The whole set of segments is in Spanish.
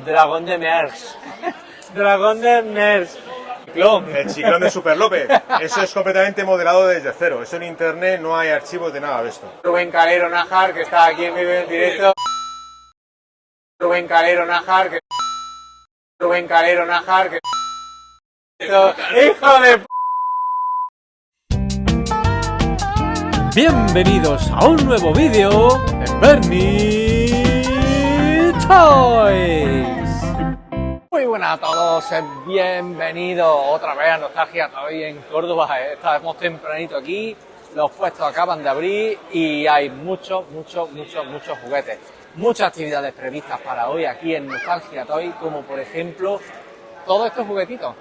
Dragón de Merckx. Dragón de Merckx. El ciclón de Super López. Eso es completamente modelado desde cero. Eso en internet no hay archivos de nada de esto. Rubén Calero Nájar, que está aquí en vivo en directo. Rubén Calero Nájar, que... Rubén Calero Nájar, que... ¡Hijo de p... Bienvenidos a un nuevo vídeo de Bernie Toys. Muy buenas a todos, bienvenidos otra vez a Nostalgia Toy en Córdoba. Estamos tempranito aquí, los puestos acaban de abrir y hay muchos juguetes. Muchas actividades previstas para hoy aquí en Nostalgia Toy, como por ejemplo todos estos juguetitos.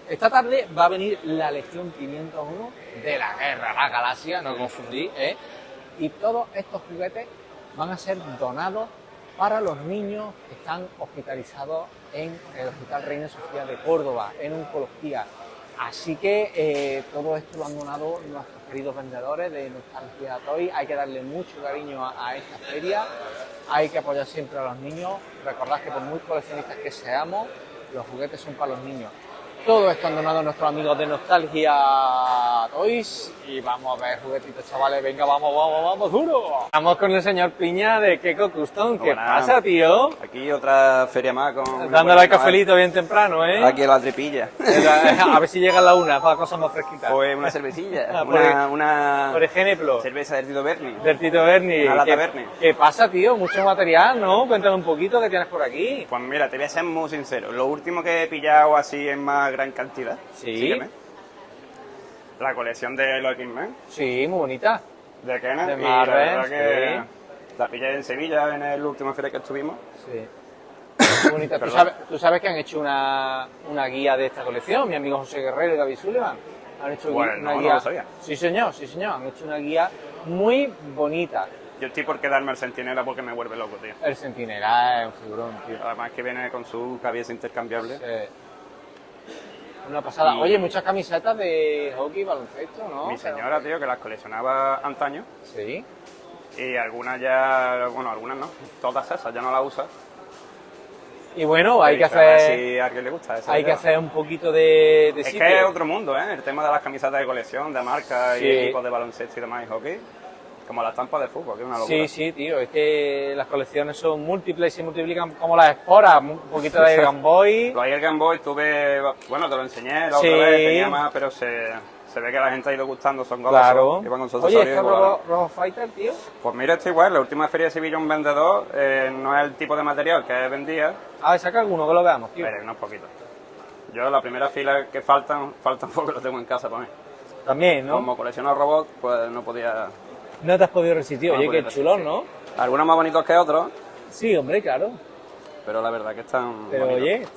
Esta tarde va a venir la Legión 501 de la Guerra de la Galaxia, no confundí, y todos estos juguetes van a ser donados para los niños que están hospitalizados en el Hospital Reina Sofía de Córdoba, en oncología. Así que todo esto lo han donado nuestros queridos vendedores de Nostalgia Toy. Hay que darle mucho cariño a esta feria, hay que apoyar siempre a los niños. Recordad que por muy coleccionistas que seamos, los juguetes son para los niños. Todo esto han donado nuestros amigos de Nostalgia Toys y vamos a ver juguetitos, chavales. Venga, vamos, duro. Estamos con el señor Piña de Keko Custom. ¿Qué pasa, tío? Aquí otra feria más con... Dándole el cafelito bien temprano, ¿eh? Aquí a la tripilla. A ver si llega la una para cosas más fresquitas. Pues una cervecilla, por ejemplo. Cerveza del Tito Berni. Del Tito Berni. Una lata Berni. ¿Qué pasa, tío? Mucho material, ¿no? Cuéntame un poquito qué tienes por aquí. Pues mira, te voy a ser muy sincero. Lo último que he pillado así en más gran cantidad. Sí. Sígueme. La colección de los X-Men. Sí, muy bonita. De Kenneth. De y la Marvel, verdad que sí. la pillé en Sevilla en el último feria que estuvimos. Sí. Muy bonita. ¿Tú sabes que han hecho una guía de esta colección? Mi amigo José Guerrero y David Sullivan han hecho Bueno, una no guía. lo sabía. Sí, señor. Han hecho una guía muy bonita. Yo estoy por quedarme al Centinela porque me vuelve loco, tío. El Centinela es un figurón, tío. Además que viene con su cabeza intercambiable. Sí. Una pasada. Y- Oye, muchas camisetas de hockey y baloncesto, ¿no? Mi señora, tío, que las coleccionaba antaño. Sí. Y algunas ya, bueno, algunas no, todas esas ya no las usa. Y bueno, hay que A ver hacer... si a alguien le gusta esa Hay que idea. hacer un poquito de Es sitio. que es otro mundo, ¿eh? El tema de las camisetas de colección, de marca Sí. y equipos de baloncesto y demás y hockey. Como las estampas de fútbol, que es una locura. Sí, tío, es que las colecciones son múltiples y se multiplican como las esporas, un poquito de Game Boy. Lo ahí el Game Boy tuve, bueno, te lo enseñé la Sí. otra vez, tenía más, pero se ve que a la gente ha ido gustando, son golosos, Claro. que van con sus Oye, accesorios ¿esto y es volaron. Robo Fighter, tío? Pues mira, esto igual, la última feria de Sevilla un vendedor, no es el tipo de material que vendía, A ver, saca alguno que lo veamos, tío. pero unos poquitos. Yo la primera fila que faltan porque lo tengo en casa para mí. También, ¿no? Como colecciono robots, pues no podía... No te has podido resistir. No Oye, podía qué resistir. chulón, ¿no? Algunos más bonitos que otros, Sí, hombre, claro. pero la verdad que están Pero bonitos. oye,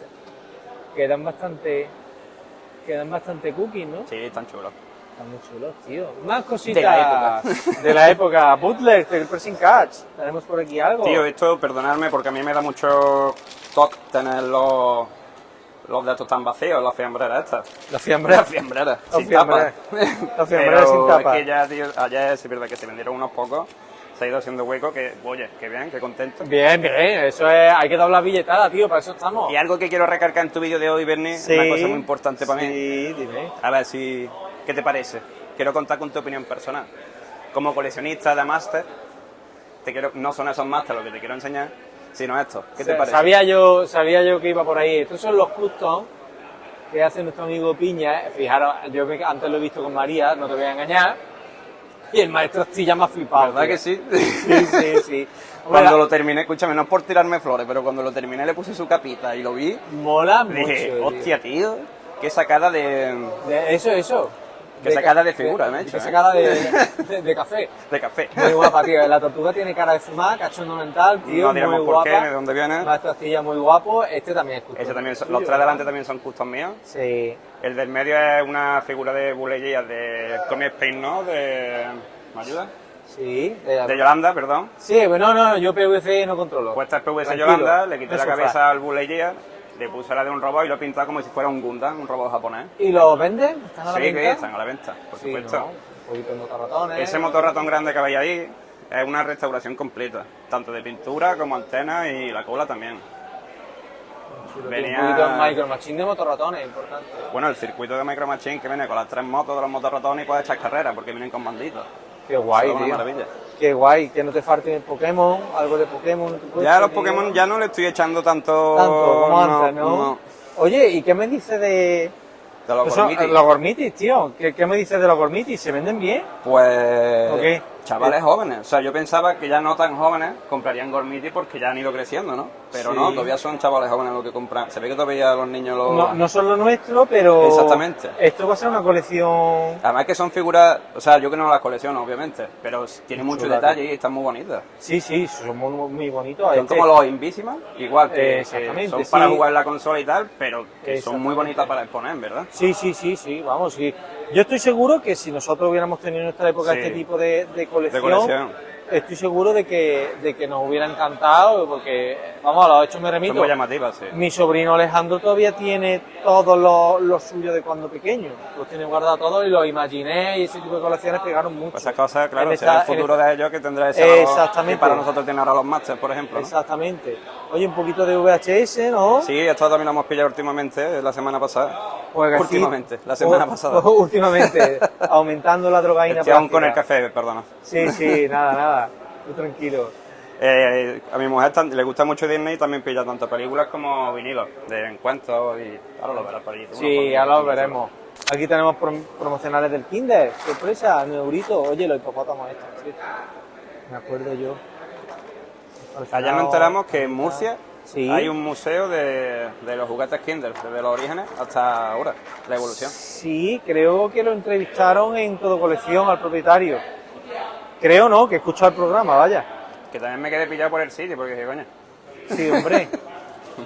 quedan bastante cookies, ¿no? Sí, están chulos. Están muy chulos, tío. Más cositas De la época. de la época. Bootleg, del Pressing Catch. Tenemos por aquí algo. Tío, esto, perdonadme, porque a mí me da mucho toque tener los de estos tan vacíos, las fiambreras estas. Las fiambreras. Las fiambreras, Las sin tapa. fiambreras. Las fiambreras sin tapa. Es que ya, tío, ayer sí es verdad que se vendieron unos pocos, se ha ido haciendo hueco, que, oye, qué bien, qué contento. Bien, eso es, hay que doblar billetada, tío, para eso estamos. Y algo que quiero recargar en tu vídeo de hoy, Bernie, Sí. una cosa muy importante para mí. Sí, dime. A ver si, ¿qué te parece? Quiero contar con tu opinión personal. Como coleccionista de máster, no son esos máster los que te quiero enseñar, sino estos. ¿Qué te parece? Sabía yo que iba por ahí. Estos son los custom que hace nuestro amigo Piña. Fijaros, yo que antes lo he visto con María, no te voy a engañar. Y el maestro Astilla me ha flipado. ¿Verdad tío. que sí? Sí. Cuando lo terminé, escúchame, no es por tirarme flores, pero cuando lo terminé le puse su capita y lo vi, Mola mucho. dije, tío. hostia, tío, qué sacada de Eso. Qué sacada de figura me he hecho, Qué ¿eh? sacada de café. café. Muy guapa, tío. La tortuga tiene cara de fumar, cachondo mental, tío. No diremos muy por guapa. qué, ni de dónde viene. Maestro Astilla muy guapo. Este también es custom. Ese también, Suyo, los tres ¿verdad? delante también son custom míos. Sí. El del medio es una figura de bulería de Comic Spain, ¿no? ¿Me ayuda? Sí. De Yolanda, perdón. Sí, bueno, no, yo PVC no controlo. Pues esta es PVC Tranquilo, Yolanda, le quité no la sofá. cabeza al bulería, le puse la de un robot y lo he pintado como si fuera un Gundam, un robot japonés. ¿Y los venden? ¿Están a la Sí, venta? que están a la venta, por Sí, supuesto. ¿no? Un poquito de motorratones. Ese motor ratón grande que veis ahí es una restauración completa, tanto de pintura como antena y la cola también. venía... Un poquito de Micro Machine de motorratones, importante. Bueno, el circuito de Micro Machine que viene con las 3 motos de los motorratones y puedes echar carreras porque vienen con banditos. Qué guay, Eso es una tío. maravilla. Qué guay, que no te falte Pokémon, algo de Pokémon. en tu coche, Ya los tío. Pokémon ya no le estoy echando tanto... Tanto como antes, ¿no? Oye, ¿y qué me dices de De los eso, Gormitis. los Gormitis, tío? ¿Qué me dices de los Gormitis? ¿Se venden bien? Pues... ¿O qué? Chavales jóvenes. O sea, yo pensaba que ya no tan jóvenes comprarían Gormiti porque ya han ido creciendo, ¿no? Pero Sí. no, todavía son chavales jóvenes los que compran. Se ve que todavía los niños lo... No son lo nuestro, pero... Exactamente. Esto va a ser una colección... Además que son figuras... O sea, yo que no las colecciono, obviamente. Pero tienen mucho Chulada. detalle y están muy bonitas. Sí, son muy bonitos. Son como los Invisimas, igual que Exactamente, son para sí. jugar en la consola y tal, pero que son muy Exactamente. bonitas para exponer, ¿verdad? Sí, vamos, sí. Yo estoy seguro que si nosotros hubiéramos tenido en nuestra época Sí. este tipo de colección, De colección. estoy seguro de que nos hubiera encantado, porque, vamos, a los hechos me Son remito. muy llamativas, sí. Mi sobrino Alejandro todavía tiene todo lo suyo de cuando pequeño. Los tiene guardado todo y lo imaginé y ese tipo de colecciones pegaron mucho. Pues esas cosas, claro, En será el esta- en futuro de ellos que tendrá ese valor Exactamente. que para nosotros tiene ahora los Masters, por ejemplo, ¿no? Exactamente. Oye, un poquito de VHS, ¿no? Sí, esto también lo hemos pillado últimamente, la semana pasada. Pues así- Últimamente, la semana pasada. Últimamente, aumentando la drogaína. Estoy aún con el plástica. café, perdona. Sí, nada. Tú tranquilo. A mi mujer le gusta mucho Disney y también pilla tanto películas como vinilos de encuentros y ahora lo verás por allí. tú, Sí, ¿no? ya lo veremos. Aquí tenemos promocionales del Kinder. Sorpresa, neurito. Oye, los hipopótamos estos, sí. Me acuerdo yo. Ayer nos enteramos que en Murcia Sí. hay un museo de los juguetes Kinder, desde los orígenes hasta ahora, la evolución. Sí, creo que lo entrevistaron en Todo Colección al propietario. Creo, ¿no? Que escuchó el programa, vaya. Que también me quedé pillado por el sitio, porque dije, coño, Sí, hombre.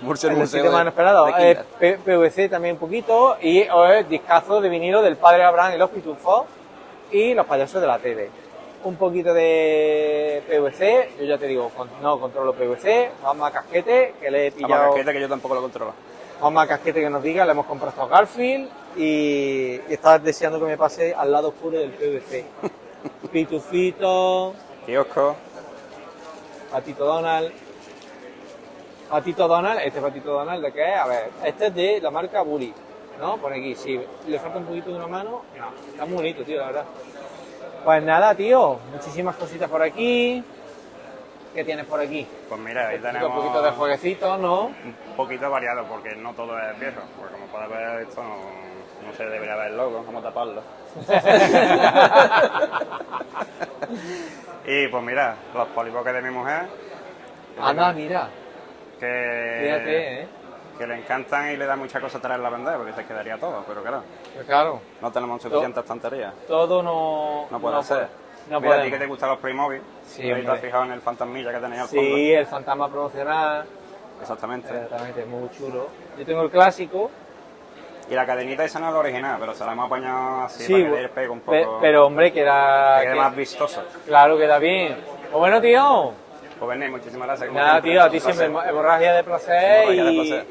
Murcia El sitio más inesperado. de Kinder. PVC también un poquito. Y discazo de vinilo del Padre Abraham y los Pitufos. Y los payasos de la tele. Un poquito de PVC. Yo ya te digo, no controlo PVC. Vamos a Casquete, que le he Vamos, pillado. casquete, que yo tampoco lo controlo. Vamos a Casquete que nos diga. Le hemos comprado a Garfield. Y estaba deseando que me pase al lado oscuro del PVC. Pitufito. Kiosco. Patito Donald. Patito Donald, este Patito Donald, ¿de qué es? A ver, este es de la marca Bully, ¿no? Pone aquí, sí. ¿Le falta un poquito de una mano? No, está muy bonito, tío, la verdad. Pues nada, tío, muchísimas cositas por aquí. ¿Qué tienes por aquí? Pues mira, ahí Un tenemos poquito de jueguecitos, ¿no? un poquito variado, porque no todo es viejo. Porque como puedes ver, esto no se debería ver el logo, vamos a taparlo. Y pues mira, los polipoques de mi mujer, Anda, mira, que, fíjate, ¿eh? que le encantan y le da mucha cosa traerla a vender, porque se quedaría todo, pero claro, Pues claro, no tenemos suficientes estanterías. todo no... No puede ser. No Mira, a ti podemos. que te gustan los Playmobil, Sí, ahí te hombre. has fijado en el fantasmilla que tenéis al fondo. Sí, el fantasma promocional, Exactamente. exactamente, muy chulo. Yo tengo el clásico. Y la cadenita esa no es la original, pero se la hemos apañado así Sí, para que le pegue un poco, pero hombre, queda... que quede más vistoso. Claro, queda bien. Pues bueno, tío. Pues venid, muchísimas gracias. como Nada, siempre. tío, a ti Un placer. siempre hemorragia de placer, Hemorragia de y, placer.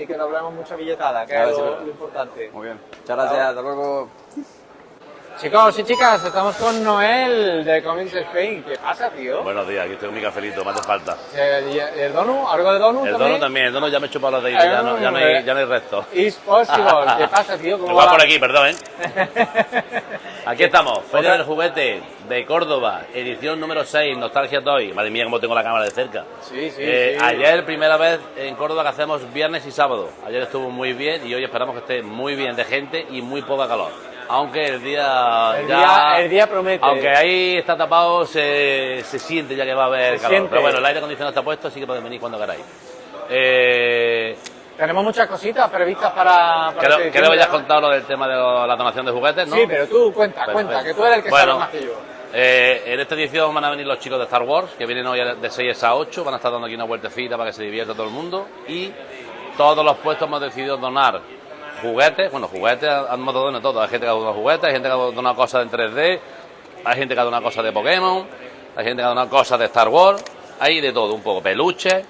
y que no hablemos mucha billetada, que Claro, es sí, lo, verdad. lo importante. Muy bien. Muchas gracias, hasta luego. Chicos y chicas, estamos con Noel de Comics Spain. ¿Qué pasa, tío? Buenos días, aquí estoy con mi cafelito, me hace falta. ¿Y el Donu? ¿Algo de Donu El también? dono también, el dono ya me he chupado los deditos, ya no hay, ya no hay resto. It's possible. ¿Qué pasa, tío? ¿Cómo Igual va? por aquí, perdón, ¿eh? Aquí estamos, Feria del Juguete de Córdoba, edición número 6, Nostalgia Toy. Madre mía, cómo tengo la cámara de cerca. Sí, sí, sí. Ayer, primera vez en Córdoba que hacemos viernes y sábado. Ayer estuvo muy bien y hoy esperamos que esté muy bien de gente y muy poca calor. Aunque el día El día promete. Aunque ahí está tapado, se siente ya que va a haber Se calor. siente. Pero bueno, el aire acondicionado está puesto, así que podéis venir cuando queráis. Tenemos muchas cositas previstas para Creo este que ya has diciembre, ¿no? contado lo del tema de la donación de juguetes, ¿no? Sí, pero tú cuenta, Perfecto. que tú eres el que Bueno, sabe más que yo. En esta edición van a venir los chicos de Star Wars, que vienen hoy de 6 a 8, van a estar dando aquí una vueltecita para que se divierta todo el mundo. Y todos los puestos hemos decidido donar juguetes, hemos donado todo. Hay gente que ha donado juguetes, hay gente que ha donado cosas en 3D, hay gente que ha donado cosas de Pokémon, hay gente que ha donado cosas de Star Wars, hay de todo, un poco peluches.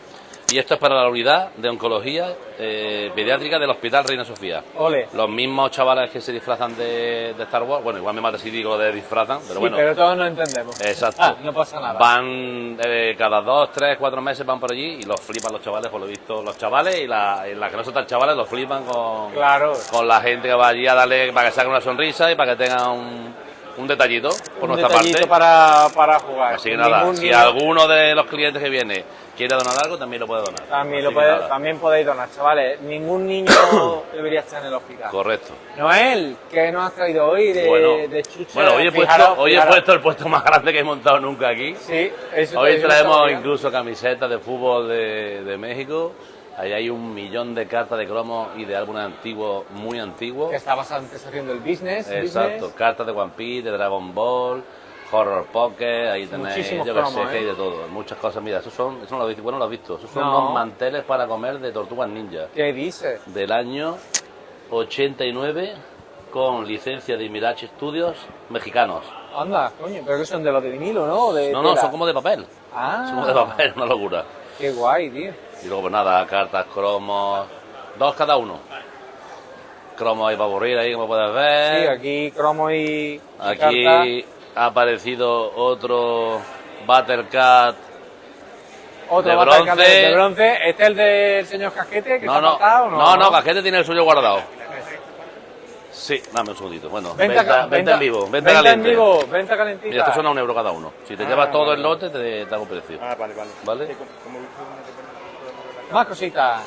Y esto es para la unidad de oncología pediátrica del Hospital Reina Sofía. Ole. Los mismos chavales que se disfrazan de Star Wars, bueno, igual me mata si digo de disfrazan, pero Sí, bueno. pero todos no entendemos. Exacto. Ah, no pasa nada. Van cada 2, 3, 4 meses van por allí y los flipan los chavales, por lo visto. Los chavales y las que no son tan chavales los flipan Claro. con la gente que va allí a darle para que saquen una sonrisa y para que tengan un detallito por Un nuestra detallito parte. para jugar. Así que nada, Ningún si niño- alguno de los clientes que viene quiere donar algo, también lo puede donar. También, Así que nada. también podéis donar, chavales. Ningún niño debería estar en el hospital. Correcto. Noel, ¿qué nos has traído hoy de, Bueno, de chuches? bueno, hoy he Fijaros. puesto el puesto más grande que he montado nunca aquí. Sí, eso Hoy eso traemos está bien. incluso camisetas de fútbol de México. Ahí hay 1 millón de cartas de cromos y de álbumes antiguos, muy antiguos. Que está bastante haciendo el business. Exacto, business. cartas de One Piece, de Dragon Ball, Horror Pocket, ahí tenéis, Muchísimos yo que sé, cromos, que hay de todo, muchas cosas. Mira, eso no lo has visto, bueno, lo has visto, esos son No. unos manteles para comer de Tortugas Ninja, ¿Qué dices? del año 89, con licencia de Mirage Studios mexicanos. Anda, coño, pero que son de los de vinilo, ¿no? De No, tela. son como de papel, Ah, son como de papel, una locura. qué guay, tío. Y luego, pues nada, cartas, cromos, 2 cada uno. Cromos ahí para aburrir, ahí como puedes ver. Sí, aquí cromo y Aquí carta. ha aparecido otro Buttercat Otro de Batalca bronce. de bronce. ¿Este es el del señor Casquete que No, se ha no, faltado o no, no, Cajete tiene el suyo guardado. Sí, dame un segundito. Bueno, venta en vivo, venta Venta en caliente. vivo, venta calentita. Mira, esto son a €1 cada uno. Si te llevas todo el lote, te hago precio. Ah, vale, vale. ¿Vale? Más cositas.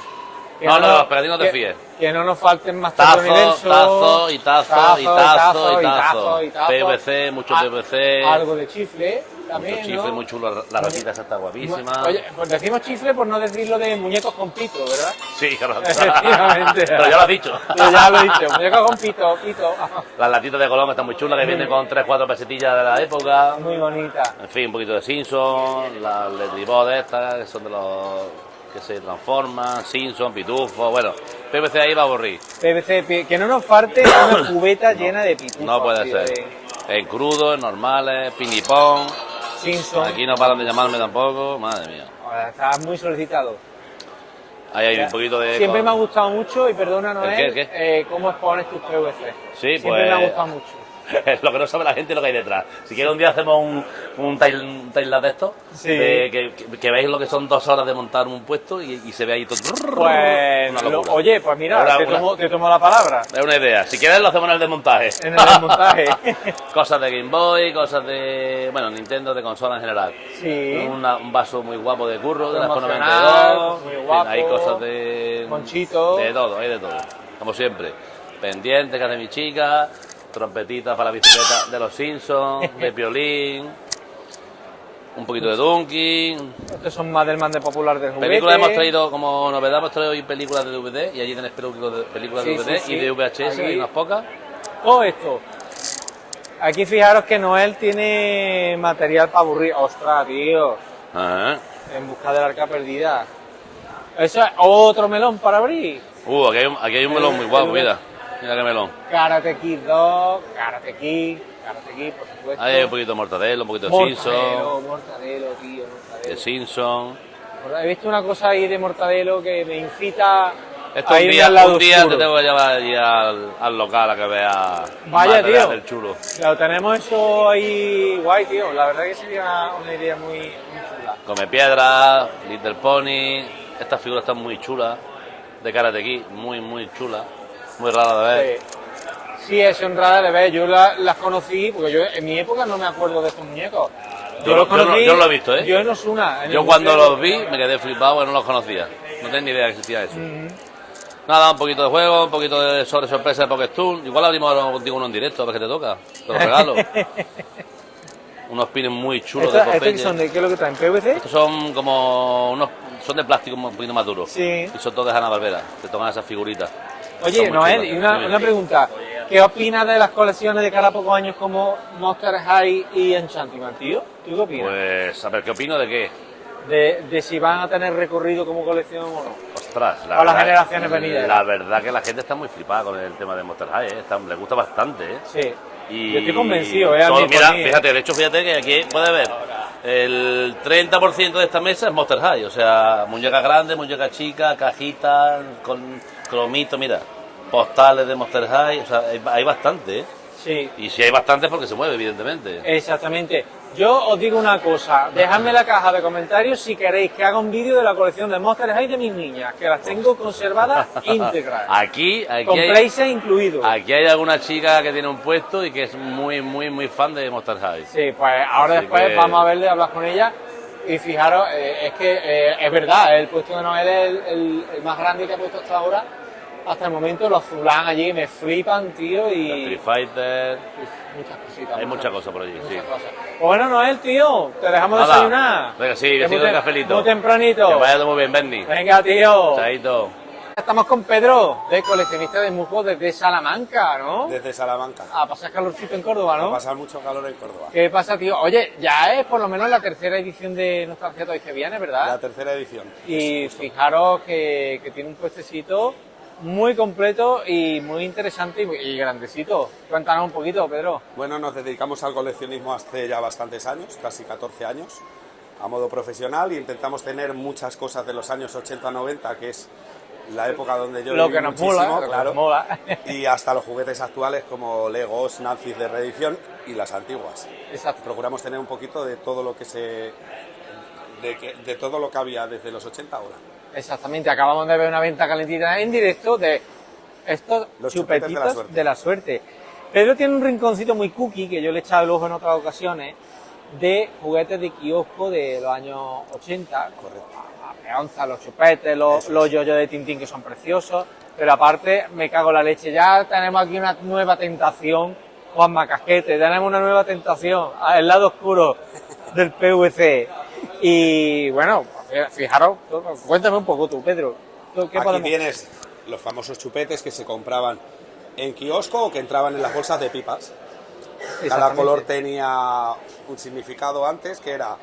Que No, no, nos- pero a ti no te que- fíes. Que no nos falten más Tazo, universo. tazo y tazo y tazo y tazo. y tazo. PVC, mucho Ah, PVC. Algo de chifle también, Mucho chifle, ¿no? muy chulo. La ratita esa está guapísima. Oye, pues decimos chifle por no decirlo de muñecos con pito, ¿verdad? Sí, claro. Efectivamente. Pero ya lo has dicho. Yo ya lo he dicho, muñecos con pito, pito. Las latitas de Colón están muy chulas, que vienen con 3-4 pesetillas de la época. Muy bonita. En fin, un poquito de Simpson, las Letribot estas, que son de los que se transforman, Simpson, Pitufo, bueno, PVC ahí va a aburrir. PVC, que no nos falte una cubeta llena de pitufos. No puede tío, ser. En crudos, en normales, pinipón. Simpson. Aquí no paran de llamarme tampoco, madre mía. Está muy solicitado. Ahí hay un poquito de... Siempre me ha gustado mucho, y perdona Noel, ¿El cómo expones tus PVC. Sí, Siempre pues- me ha gustado mucho. lo que no sabe la gente es lo que hay detrás. Si quieres un día hacemos un time-lapse de esto, Sí. que veis lo que son 2 horas de montar un puesto y se ve ahí todo. Pues, Una locura. oye, pues mira, Una- te tomo la palabra Es una idea. Si quieres lo hacemos en el desmontaje. en el desmontaje. Cosas de Game Boy, cosas de... Bueno, Nintendo, de consola en general. Sí. Un vaso muy guapo de curro, de la Expo Promocional, 92. muy En fin, guapo. hay cosas de... Monchito. De todo, hay de todo. Como siempre. Pendiente, que hace mi chica, trompetitas para la bicicleta de los Simpsons, de Piolín, un poquito de Dunkin. Estos son más del man de popular del juguete. Películas hemos traído, como novedad, hemos traído hoy películas de DVD, y allí tenéis películas de Sí, DVD sí, sí. y de VHS, Aquí. hay unas pocas. Todo esto. Aquí fijaros que Noel tiene material para aburrir. Ostras, tío. Ajá. En busca del arca perdida. Eso es otro melón para abrir. Aquí hay un melón muy guapo, mira. Mira qué melón. Karate Kid 2, Karate Kid, por supuesto. Ahí hay un poquito de mortadelo, un poquito de Simpson, Mortadelo, tío, de mortadelo. Simpson. He visto una cosa ahí de mortadelo que me incita Esto a un irme día, al lado un día oscuro. te tengo que llevar allí al local a que vea Vaya, material tío. del chulo. Claro, tenemos eso ahí guay, tío. La verdad que sería una idea muy chula. Come Piedra, Little Pony. Estas figuras están muy chulas. De Karate Kid, muy chulas. Muy rara de ver. Sí, es honrada de ver. Yo las conocí, porque yo en mi época no me acuerdo de estos muñecos. Yo no lo he visto, ¿eh? Yo en Osuna. en Yo el cuando museo. los vi me quedé flipado porque no los conocía. No tenía ni idea que existía eso. Nada, un poquito de juego, un poquito de sorpresa de Pokéstone. Igual abrimos ahora contigo uno en directo, a ver qué te toca. Te lo regalo. Unos pines muy chulos de ¿Estos Popeye. que son de qué es lo que traen? ¿PVC? Estos son como unos... Son de plástico un poquito más duros. Sí. Y son todos de Hanna-Barbera. Te tocan esas figuritas. Oye, Son muy Noel, chulas. y una pregunta. ¿Qué opinas de las colecciones de cada pocos años como Monster High y Enchantimals, tío? ¿Tú qué opinas? Pues, a ver, ¿qué opino de qué? De si van a tener recorrido como colección o no. Ostras, O las generaciones venideras. La verdad que la gente está muy flipada con el tema de Monster High, ¿eh? Le gusta bastante, ¿eh? Sí. Y Yo estoy convencido, a todo- mí, por mira, mí, fíjate, de hecho, fíjate que aquí puedes ver El 30% de esta mesa es Monster High, o sea, muñecas grandes, muñecas chicas, cajitas, con cromito, mira, postales de Monster High, o sea, hay bastante, ¿eh? Sí, Y si hay bastante es porque se mueve, evidentemente. exactamente. Yo os digo una cosa, dejadme en la caja de comentarios si queréis que haga un vídeo de la colección de Monster High de mis niñas, que las tengo conservadas íntegras, Aquí con hay, playset incluido. aquí hay alguna chica que tiene un puesto y que es muy fan de Monster High. Sí, pues ahora Así después que- vamos a verle, hablar con ella y fijaros, es que es verdad, el puesto de Noel es el más grande que ha puesto hasta ahora, hasta el momento. Los Zulan allí me flipan, tío, La y Street Fighter, muchas cositas. hay muchas cosas por allí, sí. muchas cosas. Pues bueno, Noel, tío, te dejamos Nada. desayunar. Venga, sí, Que besitos muy de cafelito. Muy tempranito. Que vaya todo muy bien, Bernie. Venga, tío. Chaito. Estamos con Pedro, de coleccionista de musgos desde Salamanca, ¿no? Desde Salamanca. A pasar calorcito en Córdoba, Va a ¿no? pasar mucho calor en Córdoba. ¿Qué pasa, tío? Oye, ya es por lo menos la tercera edición de Nostalgia Toys que viene, ¿verdad? La tercera edición. Y fijaros que tiene un puestecito muy completo y muy interesante y grandecito. Cuéntanos un poquito, Pedro. Bueno, nos dedicamos al coleccionismo hace ya bastantes años, casi 14 años, a modo profesional, y intentamos tener muchas cosas de los años 80-90, que es la época donde yo Lo viví que nos muchísimo, mola, lo que claro, nos mola. y hasta los juguetes actuales como Legos, Nazis de reedición y las antiguas. Exacto. Procuramos tener un poquito de todo lo que de todo lo que había desde los 80 ahora. Exactamente, acabamos de ver una venta calentita en directo de estos Los chupetes chupetitos de la suerte. Pedro tiene un rinconcito muy cookie, que yo le he echado el ojo en otras ocasiones, de juguetes de kiosco de los años 80. Correcto. La peonza, los chupetes, los yoyos de Tintín, que son preciosos. Pero aparte, me cago en la leche. Ya tenemos aquí una nueva tentación, Juanma Casquete, tenemos una nueva tentación, el lado oscuro del PVC. Y bueno, fijaros, cuéntame un poco tú, Pedro. ¿Qué Aquí podemos- tienes los famosos chupetes que se compraban en kiosco o que entraban en las bolsas de pipas. Cada Exactamente. color tenía un significado antes, que era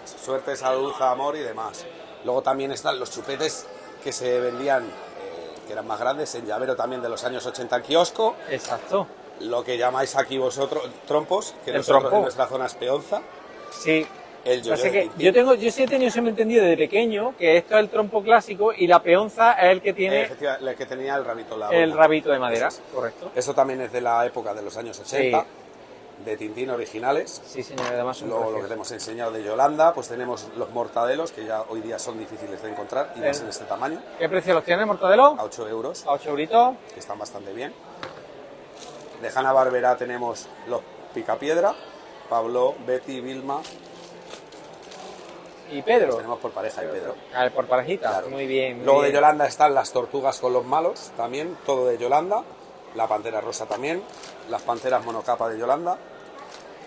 suerte, salud, amor y demás. Luego también están los chupetes que se vendían, que eran más grandes, en llavero también de los años 80 en kiosco. Exacto. Lo que llamáis aquí vosotros trompos, que El nosotros trompo. en nuestra zona es peonza. Sí. El yo-yo Así de que Tintín. yo sí he tenido siempre entendido desde pequeño que esto es el trompo clásico y la peonza es el que tiene Efectivamente, el que tenía el rabito. el boina. rabito de madera. Eso es. Correcto. Eso también es de la época de los años 80, de Tintín originales. Sí, señor, además son Luego lo que te preciosos. hemos enseñado de Yolanda, pues tenemos los mortadelos, que ya hoy día son difíciles de encontrar, y más Sí. en este tamaño, ¿Qué precio los tiene, Mortadelo? a 8 euros, A 8 euritos. que están bastante bien. De Hanna-Barbera tenemos los Picapiedra, Pablo, Betty, Vilma, Y Pedro. los tenemos por pareja y Pedro. A ver, por parejita. Claro. Muy bien. muy Luego de bien. Yolanda están las tortugas con los malos, también, todo de Yolanda, la pantera rosa también, las panteras monocapa de Yolanda,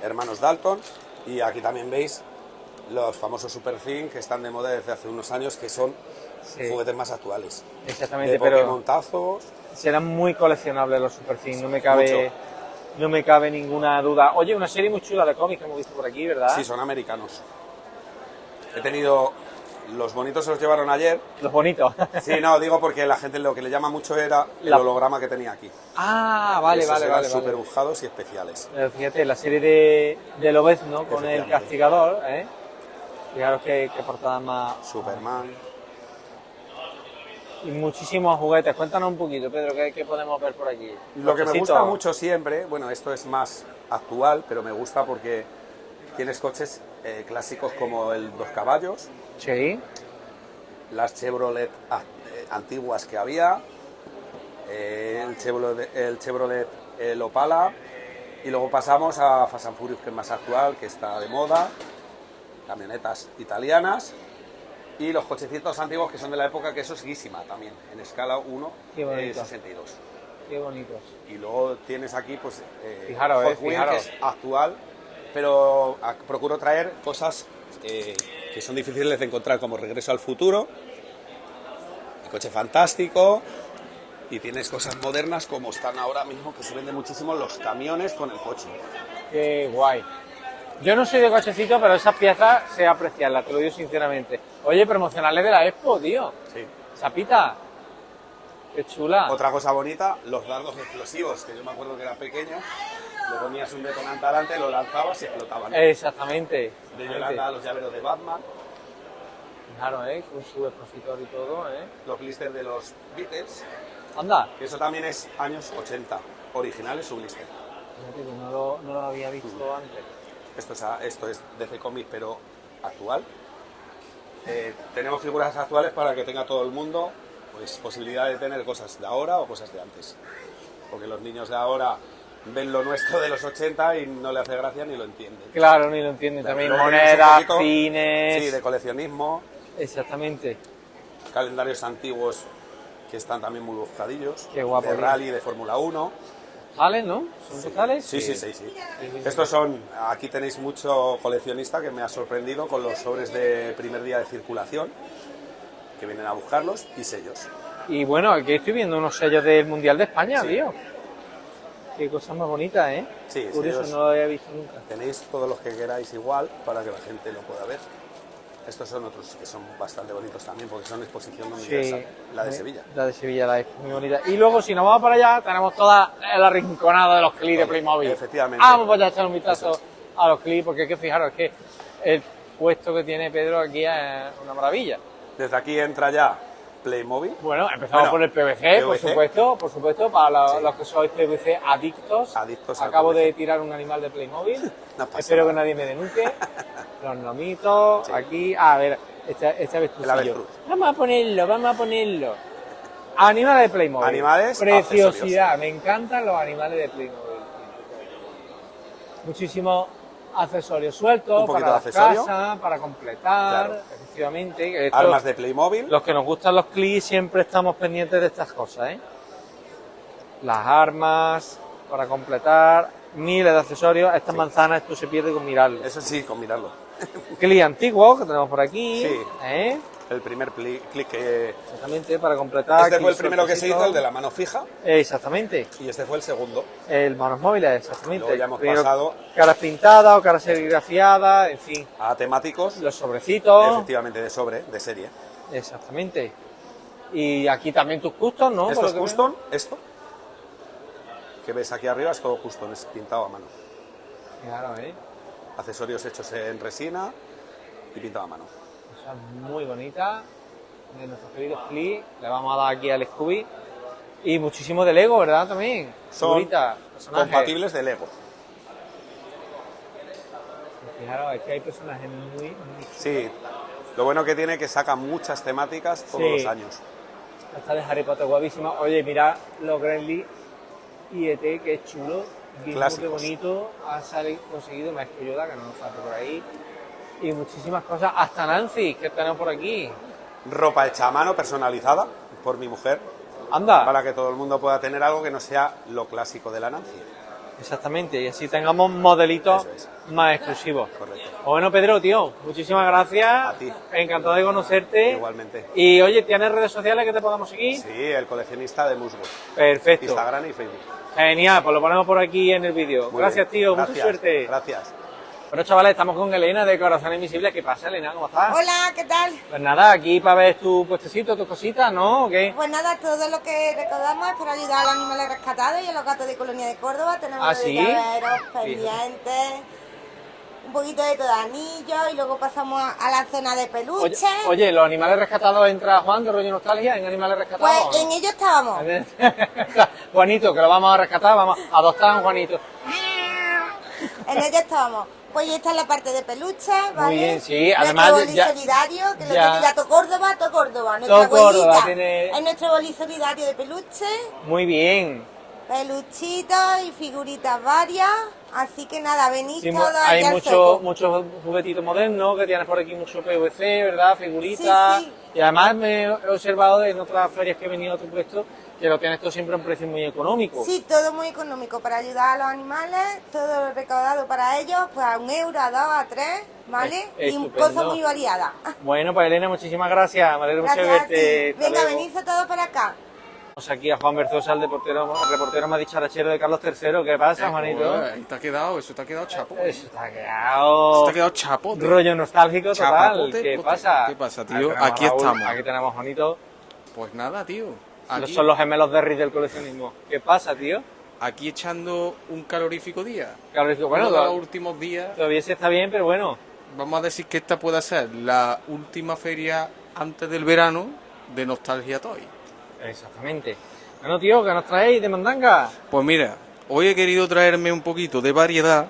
hermanos Dalton, y aquí también veis los famosos Super Thing que están de moda desde hace unos años, que son Sí. juguetes más actuales. Exactamente, De pero Pokémon tazos, serán muy coleccionables los Super Things, no me cabe ninguna duda. Oye, una serie muy chula de cómics que hemos visto por aquí, ¿verdad? sí, son americanos. He tenido, los bonitos se los llevaron ayer. Los bonitos. Sí, no, digo porque la gente lo que le llama mucho era el La- holograma que tenía aquí. Ah, vale, Esos vale, eran vale. súper vale. buscados y especiales. Fíjate, la serie de Lobezno con el Efectivamente. castigador, ¿eh? Fijaros qué portada más... Superman. Y muchísimos juguetes. Cuéntanos un poquito, Pedro, ¿qué podemos ver por aquí? Lo que me Cochecitos. gusta mucho siempre, bueno, esto es más actual, pero me gusta porque tienes coches clásicos como el Dos Caballos, Sí. las Chevrolet antiguas que había, el Chevrolet el Opala, y luego pasamos a Fast and Furious, que es más actual, que está de moda, camionetas italianas, y los cochecitos antiguos que son de la época, que eso es guísima también, en escala 1, Qué bonito. 62. Qué bonitos. Y luego tienes aquí, pues, Fijaros, Hot Wheels, fijaros. que es actual, pero procuro traer cosas que son difíciles de encontrar, como Regreso al Futuro, el coche fantástico, y tienes cosas modernas como están ahora mismo, que se venden muchísimo los camiones con el coche. Qué guay. Yo no soy de cochecito, pero esas piezas sé apreciarlas, te lo digo sinceramente. Oye, promocionales de la Expo, tío. Sí. Sapita. Qué chula. Otra cosa bonita, los dardos explosivos, que yo me acuerdo que era pequeño, Le ponías un detonante adelante, lo lanzabas y explotaban. Exactamente. De Yolanda, los llaveros de Batman, Claro, con su expositor y todo, los blisters de los Beatles, Anda, que eso también es años 80, originales su blister. fíjate que no lo había visto antes. Esto es DC Comics, pero actual. Tenemos figuras actuales para que tenga todo el mundo pues, posibilidad de tener cosas de ahora o cosas de antes. Porque los niños de ahora ven lo nuestro de los 80 y no le hace gracia ni lo entienden. Claro, ni lo entienden. Claro, También luego tenemos un monedas, poquito, pines. Sí, de coleccionismo, Exactamente. calendarios antiguos que están también muy buscadillos. Qué guapo, de tío. rally, de Fórmula 1. ¿Totales, no? ¿Son totales? Sí. Estos son, aquí tenéis mucho coleccionista que me ha sorprendido con los sobres de primer día de circulación, que vienen a buscarlos, y sellos. Y bueno, aquí estoy viendo unos sellos del Mundial de España, Sí. tío. Qué cosa más bonita, ¿eh? Sí, Curioso, sellos. no lo había visto nunca. Tenéis todos los que queráis igual para que la gente lo pueda ver. Estos son otros que son bastante bonitos también porque son exposición universal. La de Sevilla. La de Sevilla, la es muy bonita. Y luego, si nos vamos para allá, tenemos toda la rinconada de los clips de Playmobil. Efectivamente. Vamos para allá a echar un vistazo Eso a los clips, porque hay que fijaros que el puesto que tiene Pedro aquí es una maravilla. Desde aquí entra ya Playmobil. Bueno, empezamos por el PVC, PVC. por supuesto, para Sí. los que sois PVC adictos. Adictos al Acabo de PVC. tirar un animal de Playmobil. No pasa Espero que nada. nadie me denuncie. Los nomitos, Sí. aquí. A ver, este El avestrucillo. avestruz. Vamos a ponerlo. Animales de Playmobil. Animales, Preciosidad. accesorios. Me encantan los animales de Playmobil. Muchísimos accesorios sueltos Un poquito para de las accesorio. casas, para completar, Claro. efectivamente. que esto- Armas de Playmobil. los que nos gustan los clips siempre estamos pendientes de estas cosas, ¿eh? Las armas, para completar, miles de accesorios. Estas manzanas esto se pierde con mirarlo. Eso sí, con mirarlo. Clip antiguo que tenemos por aquí, Sí. ¿eh? El primer clic que... Exactamente, para completar. Este fue el clips primero que se hizo, sueltecitos. el de la mano fija, Exactamente. y este fue el segundo. El manos móviles, exactamente. Luego ya hemos Primero pasado- caras pintadas o caras serigrafiadas, en fin. A temáticos, Los sobrecitos. efectivamente, de sobre, de serie. Exactamente. Y aquí también tus custos, ¿no? Esto Por es lo que custom, esto. Que ves aquí arriba es todo custom, es pintado a mano. veo. Claro, ¿eh? Accesorios hechos en resina y pintado a mano. Cosas muy bonitas de nuestros queridos clips. Le vamos a dar aquí al Scooby. Y muchísimo de Lego, ¿verdad? También. Son Figuritas, personajes. compatibles de Lego. Fijaros, es que hay personajes muy Sí, lo bueno que tiene es que saca muchas temáticas todos Sí. los años. Esta de Harry Potter guapísima. Oye, mira los Gremlins y ET, que es chulo. Bien, Clásicos. qué bonito. Ha conseguido Maestro Yoda, que no nos falta por ahí. Y muchísimas cosas. Hasta Nancy, que tenemos por aquí. Ropa hecha a mano, personalizada por mi mujer, Anda. para que todo el mundo pueda tener algo que no sea lo clásico de la Nancy. Exactamente. Y así tengamos modelitos Eso es. más exclusivos. Correcto. Bueno, Pedro, tío, muchísimas gracias. A ti. Encantado de conocerte. Igualmente. Y oye, ¿tienes redes sociales que te podamos seguir? Sí, el coleccionista de musgos. Perfecto. Instagram y Facebook. Genial, pues lo ponemos por aquí en el vídeo. Muy Gracias, bien. tío, Gracias. mucha suerte. Gracias. Bueno, chavales, estamos con Elena de Corazón Invisible. ¿Qué pasa, Elena? ¿Cómo estás? Hola, ¿qué tal? Pues nada, aquí para ver tu puestecito, tus cositas, ¿no? ¿O qué? Pues nada, todo lo que recaudamos es para ayudar a los animales rescatados y a los gatos de Colonia de Córdoba. Tenemos ¿Ah, de sí? llaveros, pendientes, un poquito de todo anillos y luego pasamos a la zona de Oye, peluche. oye, ¿los animales rescatados entra Juan de Rollo Nostalgia en Animales Rescatados? Pues en ello estábamos. Juanito, que lo vamos a rescatar, vamos a adoptar a un Juanito. En ello estábamos. Pues ya está en la parte de peluche, ¿vale? bien, sí, además nuestro boli ya- solidario, que lo ya- tiene ya todo Córdoba, todo Córdoba. Todo Nuestra Córdoba huellita. tiene- Es nuestro boli solidario de peluche, Muy bien. peluchitos y figuritas varias. Así que nada, venid Sí, todos hay aquí al muchos zoco. muchos juguetitos modernos, que tienes por aquí mucho PVC, ¿verdad? Figuritas. Sí, sí. Y además me he observado en otras ferias que he venido a tu puesto que lo tienes todo siempre a un precio muy económico. Sí, todo muy económico para ayudar a los animales, todo recaudado para ellos, pues a 1 euro, a 2, a 3, ¿vale? Y Estupendo. cosas muy variadas. Bueno, pues Elena, muchísimas gracias. Me alegro mucho de Gracias a ti. verte. Hasta Venga, luego. venid todos para acá. Tenemos aquí a Juan Berzosa, el reportero más dicharachero de Carlos III. ¿Qué pasa, Juanito? Ahí te ha quedado, eso te ha quedado chapo. Eso te ha quedado... Eso te ha quedado chapote. Rollo nostálgico total. Chapapote, ¿Qué pote. pasa? ¿Qué pasa, tío? Ahí tenemos Aquí a Raúl, estamos. Aquí tenemos a Juanito. Pues nada, tío. Los Aquí, son los gemelos de Riz del coleccionismo. ¿Qué pasa, tío? aquí echando un calorífico día. Claro, bueno, Uno de los últimos días. todavía se está bien, pero bueno. Vamos a decir que esta puede ser la última feria antes del verano de Nostalgia Toy. Exactamente. Bueno, tío, ¿qué nos traéis de mandanga? Pues mira, hoy he querido traerme un poquito de variedad,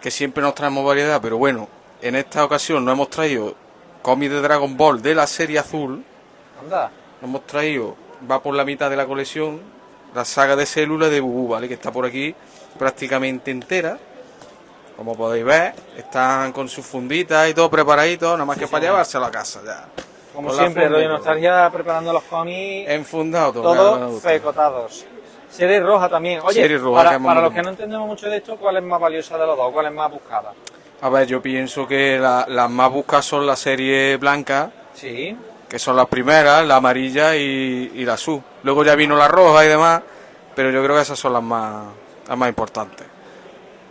que siempre nos traemos variedad, pero bueno, en esta ocasión nos hemos traído cómics de Dragon Ball de la serie azul. Anda. Nos hemos traído, va por la mitad de la colección, la saga de Célula de Bubú, ¿vale? Que está por aquí prácticamente entera. Como podéis ver, están con sus funditas y todo preparadito, nada más que para llevárselo a casa ya. Como Con la siempre, funda y rollo todo. nostalgia preparando los cómics, Enfundado todo. me ha todos gustado. fecotados. Serie roja también. Oye, Serie roja, que para, hemos para los visto. que no entendemos mucho de esto, ¿cuál es más valiosa de los dos? ¿Cuál es más buscada? A ver, yo pienso que las más buscadas son la serie blanca, Sí. que son las primeras, la amarilla y la azul. Luego ya vino la roja y demás, pero yo creo que esas son las más importantes.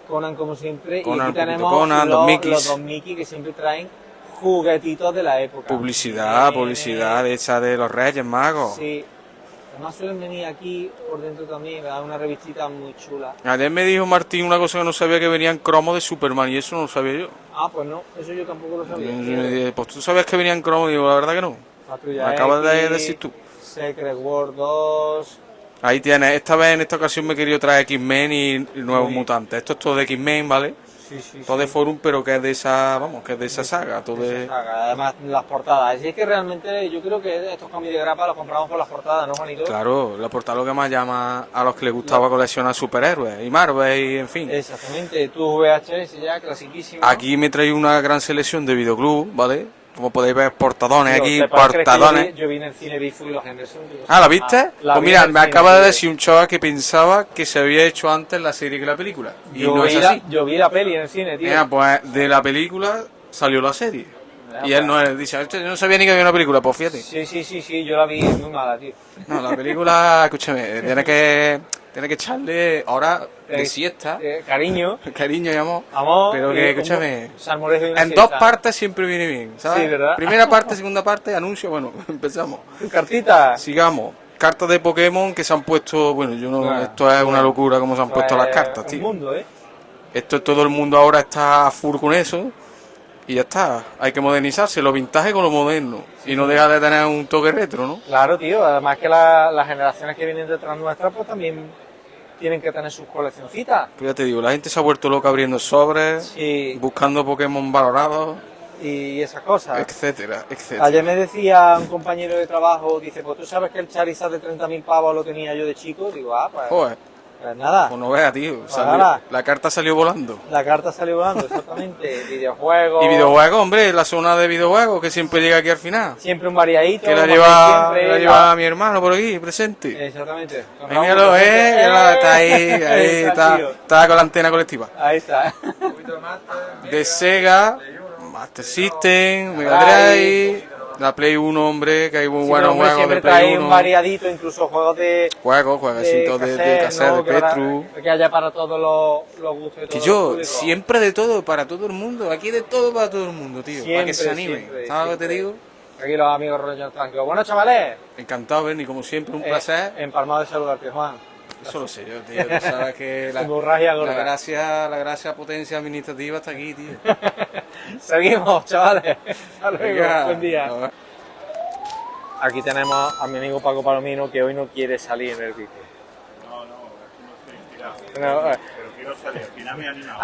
Conan como siempre. Conan, y aquí un poquito tenemos Conan, los, dos Mickeys. los dos Mickey que siempre traen juguetitos de la época. Publicidad, Bien, publicidad hecha de los Reyes Magos. Sí. Además suelen venir aquí por dentro también, me dan una revistita muy chula. Ayer me dijo Martín una cosa que no sabía, que venían cromos de Superman, y eso no lo sabía yo. Ah, pues no, eso yo tampoco lo sabía. Y me dije, pues tú sabías que venían cromos, y digo, la verdad que no. Patrulla Me acabas de X, decir tú. Secret World 2. Ahí tienes, esta vez en esta ocasión me he querido traer X-Men y Nuevos Sí. Mutantes. Esto es todo de X-Men, ¿vale? Sí, sí, Todo de Forum, pero que es de esa, vamos, que es de esa saga, todo de... Además, las portadas. Y es que realmente yo creo que estos cómics de grapa los compramos por las portadas, ¿no, Juanito? Claro, la portada lo que más llama a los que les gustaba coleccionar superhéroes y Marvel y en fin. Exactamente, tu VHS ya, clasiquísimo. Aquí me traí una gran selección de videoclub, ¿vale? Como podéis ver, portadones Tío, aquí, ¿te puedes creer que portadones. yo vi en el cine Bigfoot y los Henderson. Tío? Ah, ¿la viste? La Pues vi mira, en el me cine, acaba de tío. decir un chaval que pensaba que se había hecho antes la serie que la película. Y Yo, no vi es así. yo vi la peli en el cine, tío. Pues de la película salió la serie. Y él no dice, "Este, yo no sabía ni que había una película", pues fíjate. Sí, yo la vi, es muy mala, tío. No, la película, escúchame, tiene que echarle horas de siesta, Cariño, cariño y amor. amor. Pero y que, un escúchame, salmorejo y una en dos siesta. partes siempre viene bien, ¿sabes? Sí, ¿verdad? Primera parte, segunda parte, anuncio, bueno, empezamos. Cartita. Sigamos. Cartas de Pokémon que se han puesto, bueno, yo no, Claro. esto es una locura como se han puesto las cartas, Un tío. mundo, ¿eh? Esto todo el mundo ahora está a full con eso y ya está. Hay que modernizarse, lo vintage con lo moderno y no deja de tener un toque retro, ¿no? Claro, tío. Además que las generaciones que vienen detrás nuestras, pues también tienen que tener sus coleccioncitas. Pues ya te digo, la gente se ha vuelto loca abriendo sobres, Sí. buscando Pokémon valorados, Y esas cosas. etcétera, etcétera. Ayer me decía un compañero de trabajo, dice, pues tú sabes que el Charizard de 30.000 pavos lo tenía yo de chico. Digo, Joder, pues nada. pues no veas, tío. Salió- Ahora. la carta salió volando. La carta salió volando, exactamente. Videojuegos. Y videojuegos, hombre, la zona de videojuegos que siempre llega aquí al final. Siempre un variadito. Que la como lleva, siempre, la lleva mi hermano por aquí, presente. Exactamente. Con Ahí Raúl míralo, presente. míralo, está ahí, Está, tío. está con la antena colectiva. Ahí está. De Sega, Master System, Mega Drive, la Play 1, hombre, que hay muy Sí, buenos pero, hombre, juegos de siempre Play trae un 1. variadito, incluso juegos de Jueguecitos de cassette, ¿no? de Que Petru. que haya para todos los gustos. y Que todos los yo, públicos. siempre de todo, para todo el mundo, aquí de todo para todo el mundo, tío, para que se Siempre, animen. siempre, ¿Sabes lo que te siempre. digo? Aquí los amigos Rollo Tranquilo. Bueno, chavales. Encantado, Bernie, como siempre, un placer. Empalmado de saludarte, Juan. Eso lo sé yo, tío. Tú sabes que Hemorragia gorda. la gracia potencia administrativa está aquí, tío. Seguimos, chavales. Hasta luego. Venga. Buen día. Aquí tenemos a mi amigo Paco Palomino, que hoy no quiere salir en el vídeo. No, Pero quiero salir, al final me anima.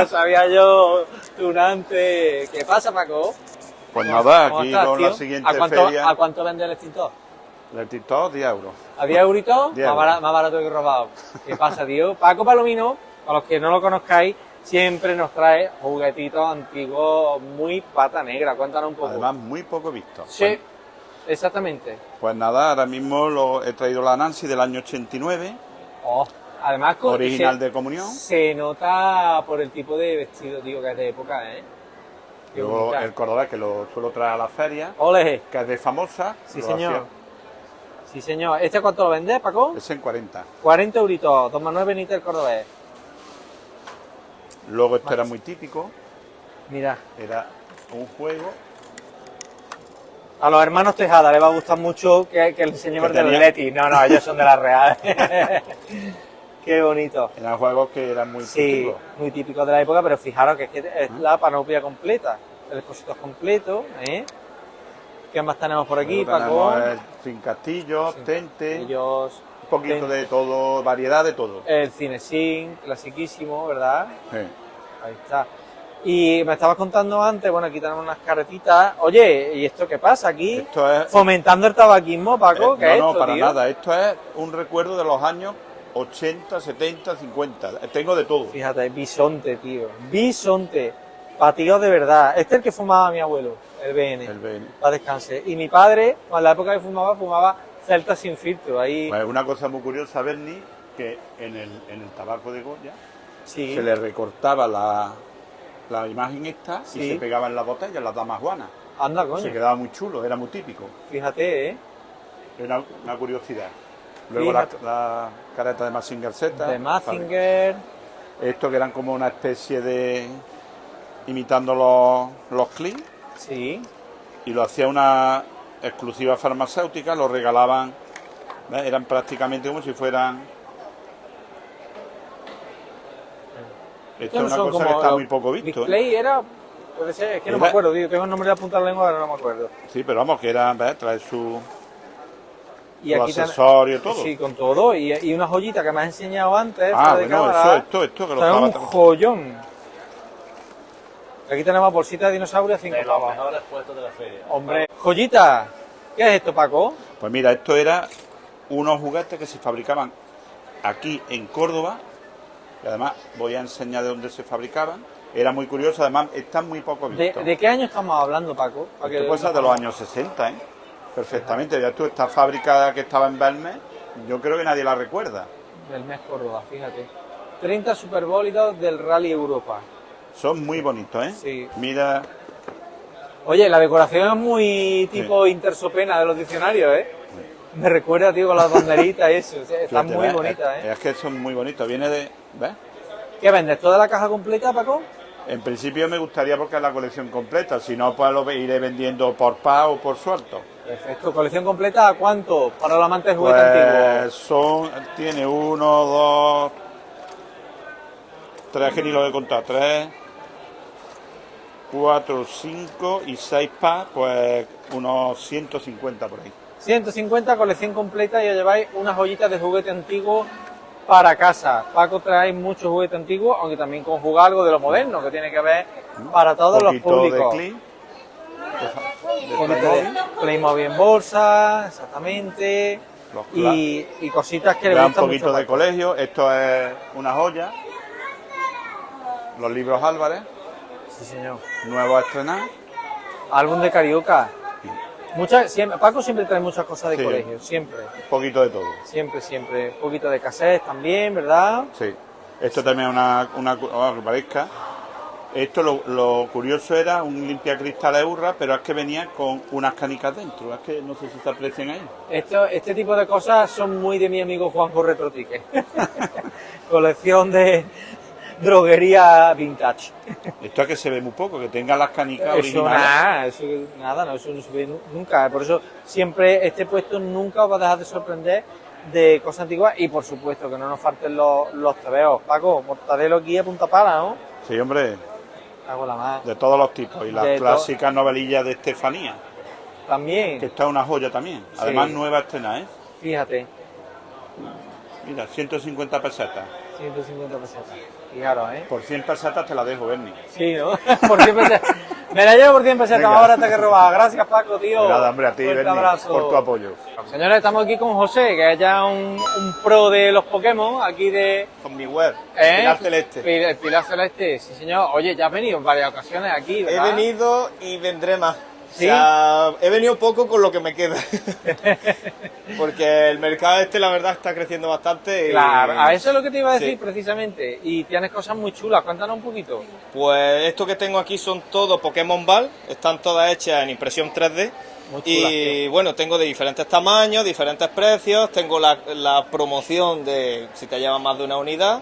sabía yo, tunante. ¿Qué pasa, Paco? Pues nada, ¿Cómo aquí estás, con tío? la siguiente ¿A cuánto, feria. ¿A cuánto vende el extintor? El TikTok, 10 euros. ¿A 10 euritos? 10 Más, euros. más barato que robado. ¿Qué pasa, tío? Paco Palomino, para los que no lo conozcáis, siempre nos trae juguetitos antiguos muy pata negra. Cuéntanos un poco. Además, muy poco visto. Sí, exactamente. Pues nada, ahora mismo he traído la Nancy del año 89, Oh, además, original de comunión. se nota por el tipo de vestido, tío, que es de época, ¿eh? Qué Luego bonita. el cordobés, que lo suelo traer a la feria, Ole, que es de famosa. sí lo señor. hacía- Sí señor. ¿Este cuánto lo vendes, Paco? Es en 40. 40 euritos, don Manuel Benítez el cordobés. Luego esto era muy típico, Mira, era un juego A los hermanos Tejada les va a gustar mucho que le enseñemos Que de los tenía- Leti. No, ellos son de la Real. Qué bonito. Eran juegos que eran muy Sí, típicos. muy típicos de la época, pero fijaros que es la panoplia completa. El exposito es completo, ¿eh? ¿Qué más tenemos por aquí, Luego Paco? tenemos sin castillos, tente, Ellos, un poquito de todo, variedad de todo. el Cinesync, clasiquísimo, ¿verdad? Sí. Ahí está. Y me estabas contando antes, bueno, aquí tenemos unas carretitas. Oye, ¿y esto qué pasa aquí? Esto es- Fomentando el tabaquismo, Paco, ¿qué no, es no, esto, para tío? nada. Esto es un recuerdo de los años 80, 70, 50. Tengo de todo. Fíjate, bisonte, tío. Bisonte. Patío de verdad. Este es el que fumaba mi abuelo, el BN. El BN. Para descanse. Y mi padre, en la época que fumaba Celta sin filtro. Ahí, Pues una cosa muy curiosa, Bernie, que en el tabaco de Goya sí. se le recortaba la imagen esta Sí. y se pegaba en la botella, en las damas guanas. Anda, coño. Se quedaba muy chulo, era muy típico. Fíjate, ¿eh? Era una curiosidad. Luego la, Fíjate. la careta de Mazinger Z. De Mazinger. Esto que eran como una especie de... imitando los clips. Sí. Y lo hacía una exclusiva farmacéutica, lo regalaban, ¿ves? Eran prácticamente como si fueran... Esto es una Son cosa que como está los muy poco visto, ¿eh? Display era... Puede ser, es que no me Era- acuerdo, tío. Tengo el nombre de apuntado en la lengua, pero no me acuerdo. Sí, pero vamos, que era, ¿ves? Trae su Y Los aquí ten- accesorios, todo. Sí, con todo. Y una joyita que me has enseñado antes. Ah, fuera de bueno, cámara. esto, que lo O sea, es un estaba... joyón. Aquí tenemos bolsitas de dinosaurio a 5 De los pavos. mejores puestos de la feria. Hombre, joyita. ¿Qué es esto, Paco? Pues mira, esto era unos juguetes que se fabricaban aquí en Córdoba, y además voy a enseñar de dónde se fabricaban. Era muy curioso, además están muy poco vistos. ¿De qué año estamos hablando, Paco? Para que- Esto puede ser de los años 60, ¿eh? Perfectamente. Ya tú, esta fábrica que estaba en Belmez, yo creo que nadie la recuerda. Del mes Córdoba, fíjate. 30 superbólidos del Rally Europa. Son muy bonitos, ¿eh? Sí. Mira, Oye, la decoración es muy tipo intersopena de los diccionarios, ¿eh? Me recuerda, tío, con las banderitas y eso. O sea, está fíjate, muy ¿ves? bonita, ¿eh? Es que son muy bonitos. Viene de... ¿Ves? ¿Qué vendes? ¿Toda la caja completa, Paco? En principio me gustaría porque es la colección completa. Si no, pues lo iré vendiendo por par o por suelto. Perfecto. ¿Colección completa a cuánto? Para los amantes de juguete antiguo. Pues tiene 1, 2, 3, que ni lo he contado, 3, 4, 5 y 6 par, pues unos 150 por ahí. 150, colección completa y os lleváis unas joyitas de juguete antiguo para casa. Paco trae mucho juguete antiguo, aunque también conjuga algo de lo moderno, que tiene que ver para todos los Poquito públicos. de clip, Un poquito de Playmobil en bolsa, exactamente. Los Y cositas que le un gustan poquito mucho. a de Paco. colegio. Esto es una joya. Los libros Álvarez, Sí, señor. nuevos a estrenar. Álbum de Carioca. Paco siempre trae muchas cosas de Sí. colegio, siempre. Un poquito de todo. Siempre. Un poquito de cassette también, ¿verdad? Sí. Esto también es que parezca. Esto lo curioso era un limpiacristal Eurra, pero es que venía con unas canicas dentro. Es que no sé si se aprecian ahí. Este tipo de cosas son muy de mi amigo Juanjo Retrotique. Colección de droguería vintage. Esto es que se ve muy poco, que tenga las canicas Eso originales. eso no se ve nunca. Por eso siempre este puesto nunca os va a dejar de sorprender de cosas antiguas y por supuesto que no nos falten los tebeos. Paco, mortadelo aquí a punta pala, ¿no? Sí, hombre, Hago la más. de todos los tipos. Y las De clásicas novelillas de Estefanía, También, que está una joya también. Además, Sí. nueva escena, ¿eh? fíjate, Mira, 150 pesetas. 150 pesetas. Fijaros, ¿eh? Por 100 pesetas te la dejo, Bernie. Sí, ¿no? Por 100 pesetas. Me la llevo por 100 pesetas, Venga. ahora te que robar. Gracias, Paco, tío. Nada, hombre, a ti, Fuerte Bernie, abrazo. por tu apoyo. Señores, estamos aquí con José, que es ya un pro de los Pokémon, aquí de... Con mi web, ¿Eh? Pilar Celeste. El Pilar Celeste, sí señor. Oye, ya has venido en varias ocasiones aquí, He ¿verdad? venido y vendré más. ¿Sí? O sea, he venido poco con lo que me queda. Porque el mercado la verdad está creciendo bastante. y- Claro, a eso es lo que te iba a decir Sí. precisamente. Y tienes cosas muy chulas, cuéntanos un poquito. Pues esto que tengo aquí son todos Pokémon Ball, están todas hechas en impresión 3D. Muy chulas, Y bueno, tengo de diferentes tamaños, diferentes precios, tengo la promoción de si te llevan más de una unidad.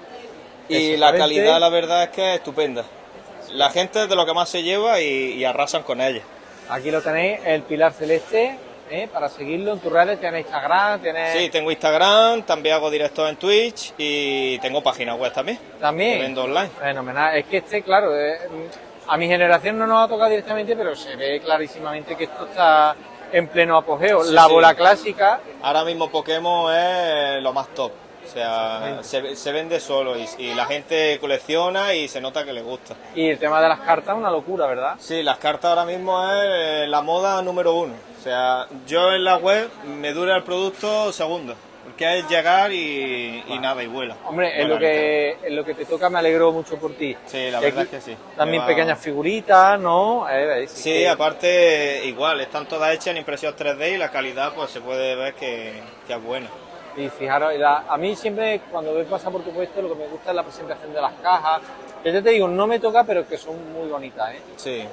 Y la Exactamente. calidad la verdad es que es estupenda. La gente es de lo que más se lleva y arrasan con ella. Aquí lo tenéis, el Pilar Celeste, para seguirlo en tus redes. Tienes Instagram, tienes... Sí, tengo Instagram, también hago directos en Twitch y tengo página web también. También. Que vendo online. Fenomenal. Es que claro, a mi generación no nos ha tocado directamente, pero se ve clarísimamente que esto está en pleno apogeo. Sí, la sí. bola clásica. Ahora mismo Pokémon es lo más top. O sea, se vende solo y la gente colecciona y se nota que le gusta. Y el tema de las cartas, una locura, ¿verdad? Sí, las cartas ahora mismo es la moda número 1. O sea, yo en la web me dura el producto segundos. Porque es llegar y nada, y vuela. Hombre, en lo que te toca me alegro mucho por ti. Sí, la Y verdad aquí es que sí. También Me va- pequeñas figuritas, ¿no? Sí, aparte, igual, están todas hechas en impresión 3D y la calidad pues se puede ver que es buena. Y fijaros, a mí siempre cuando voy a pasar por tu puesto lo que me gusta es la presentación de las cajas. Que ya te digo, no me toca, pero que son muy bonitas, ¿eh? Sí.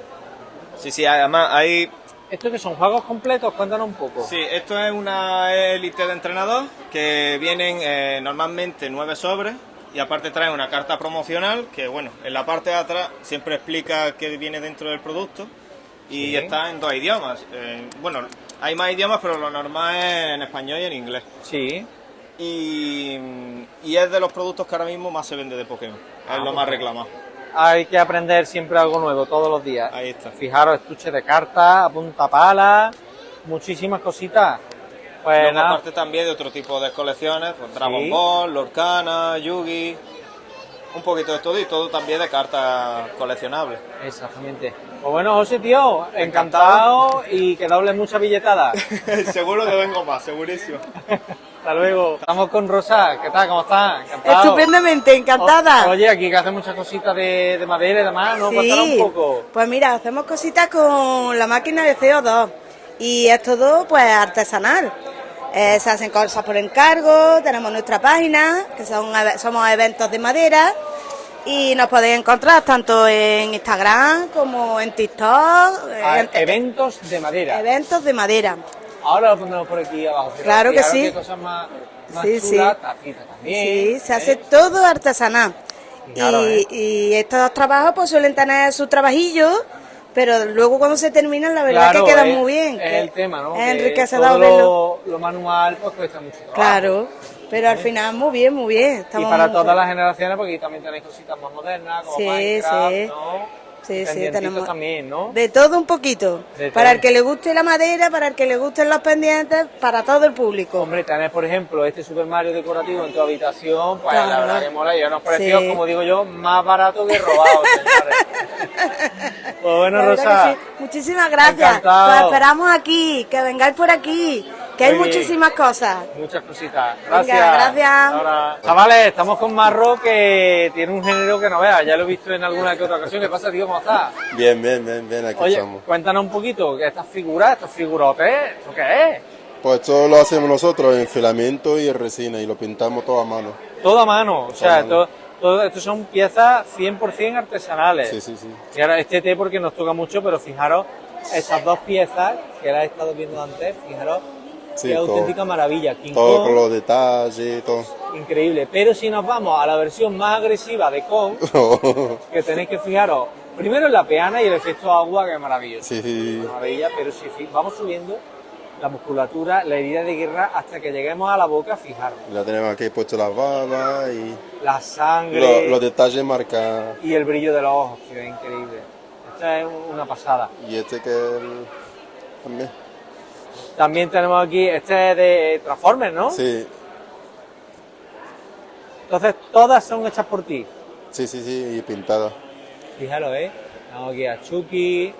Sí, además hay... ¿Estos que son juegos completos? Cuéntanos un poco. Sí, esto es una élite de entrenador que vienen normalmente 9 sobres y aparte trae una carta promocional que, bueno, en la parte de atrás siempre explica qué viene dentro del producto y Sí. está en 2 idiomas. Bueno, hay más idiomas, pero lo normal es en español y en inglés. Sí. Y es de los productos que ahora mismo más se vende de Pokémon. Es lo más reclamado. Hay que aprender siempre algo nuevo todos los días. Ahí está. Fijaros, estuche de cartas, a punta pala, muchísimas cositas. Pues Luego, nada, aparte también de otro tipo de colecciones, pues Dragon Sí. Ball, Lorcana, Yugi, un poquito de todo y todo también de cartas coleccionables. exactamente. Pues bueno, José, tío, encantado y que dobles muchas billetadas. Seguro que vengo más, segurísimo. Hasta luego. Estamos con Rosa. ¿Qué tal? ¿Cómo estás? Encantado. Estupendamente, encantada. Oye, aquí que hacen muchas cositas de madera y demás, ¿no? Cuéntanos un poco. Pues mira, hacemos cositas con la máquina de CO2 y es todo pues artesanal. Se hacen cosas por encargo, tenemos nuestra página, que somos eventos de madera y nos podéis encontrar tanto en Instagram como en TikTok. Eventos de madera. Eventos de madera. Ahora lo pondremos por aquí abajo. Claro que Fijaros sí. Qué cosas más Sí, chulas, sí. tacitas también. Sí, se hace todo artesanal. Fijaros, Y estos trabajos pues suelen tener su trabajillo, pero luego cuando se terminan la verdad Claro, que quedan es- muy bien. Es que el tema, ¿no? Es Que enriquecedor todo verlo. lo manual pues cuesta mucho trabajo. Claro, pero al final muy bien, muy bien. Y Estamos para muy- todas las generaciones, porque aquí también tenéis cositas más modernas, como Sí, Minecraft, sí. ¿no? Sí, sí, Pendientitos tenemos también, ¿no? de todo un poquito. De Para todo. el que le guste la madera, para el que le gusten los pendientes, para todo el público. Hombre, tenés, por ejemplo, este Super Mario decorativo en tu habitación, pues Claro. la verdad que mola, y a unos precios, Sí. como digo yo, más baratos que robados, señores. Pues bueno, La verdad Rosa, que sí. Muchísimas gracias. Encantado. Pues esperamos aquí, que vengáis por aquí, que hay Muy bien. muchísimas cosas. muchas cositas. Venga, Gracias. gracias. Ahora, chavales, estamos con Marro, que tiene un género que no veas, ya lo he visto en alguna que otra ocasión. ¿Qué pasa, tío? ¿Cómo estás? Bien, aquí Oye, estamos. cuéntanos un poquito, estas figuras, estos figurotes, ¿esto qué es? Pues esto lo hacemos nosotros en filamento y en resina y lo pintamos todo a mano. Todo a mano, o sea, a mano. todo esto son piezas 100% artesanales. Sí, sí, sí. Y ahora este té porque nos toca mucho, pero fijaros, estas dos piezas que las he estado viendo antes, fijaros, Sí, qué todo. auténtica maravilla. King Todo Kong, con los detalles, todo. increíble. Pero si nos vamos a la versión más agresiva de Kong, que tenéis que fijaros, primero en la peana y el efecto agua, que es maravilloso. Sí, sí. Maravilla, pero si vamos subiendo la musculatura, la herida de guerra, hasta que lleguemos a la boca, fijaros. Ya tenemos aquí puesto las babas y La sangre los detalles marcan. y el brillo de los ojos, que es increíble. Esta es una pasada. Y este que es también. También tenemos aquí, este es de Transformers, ¿no? Sí, Entonces todas son hechas por ti. sí, sí, sí, y pintada. Fíjalo, Tenemos aquí a Chucky,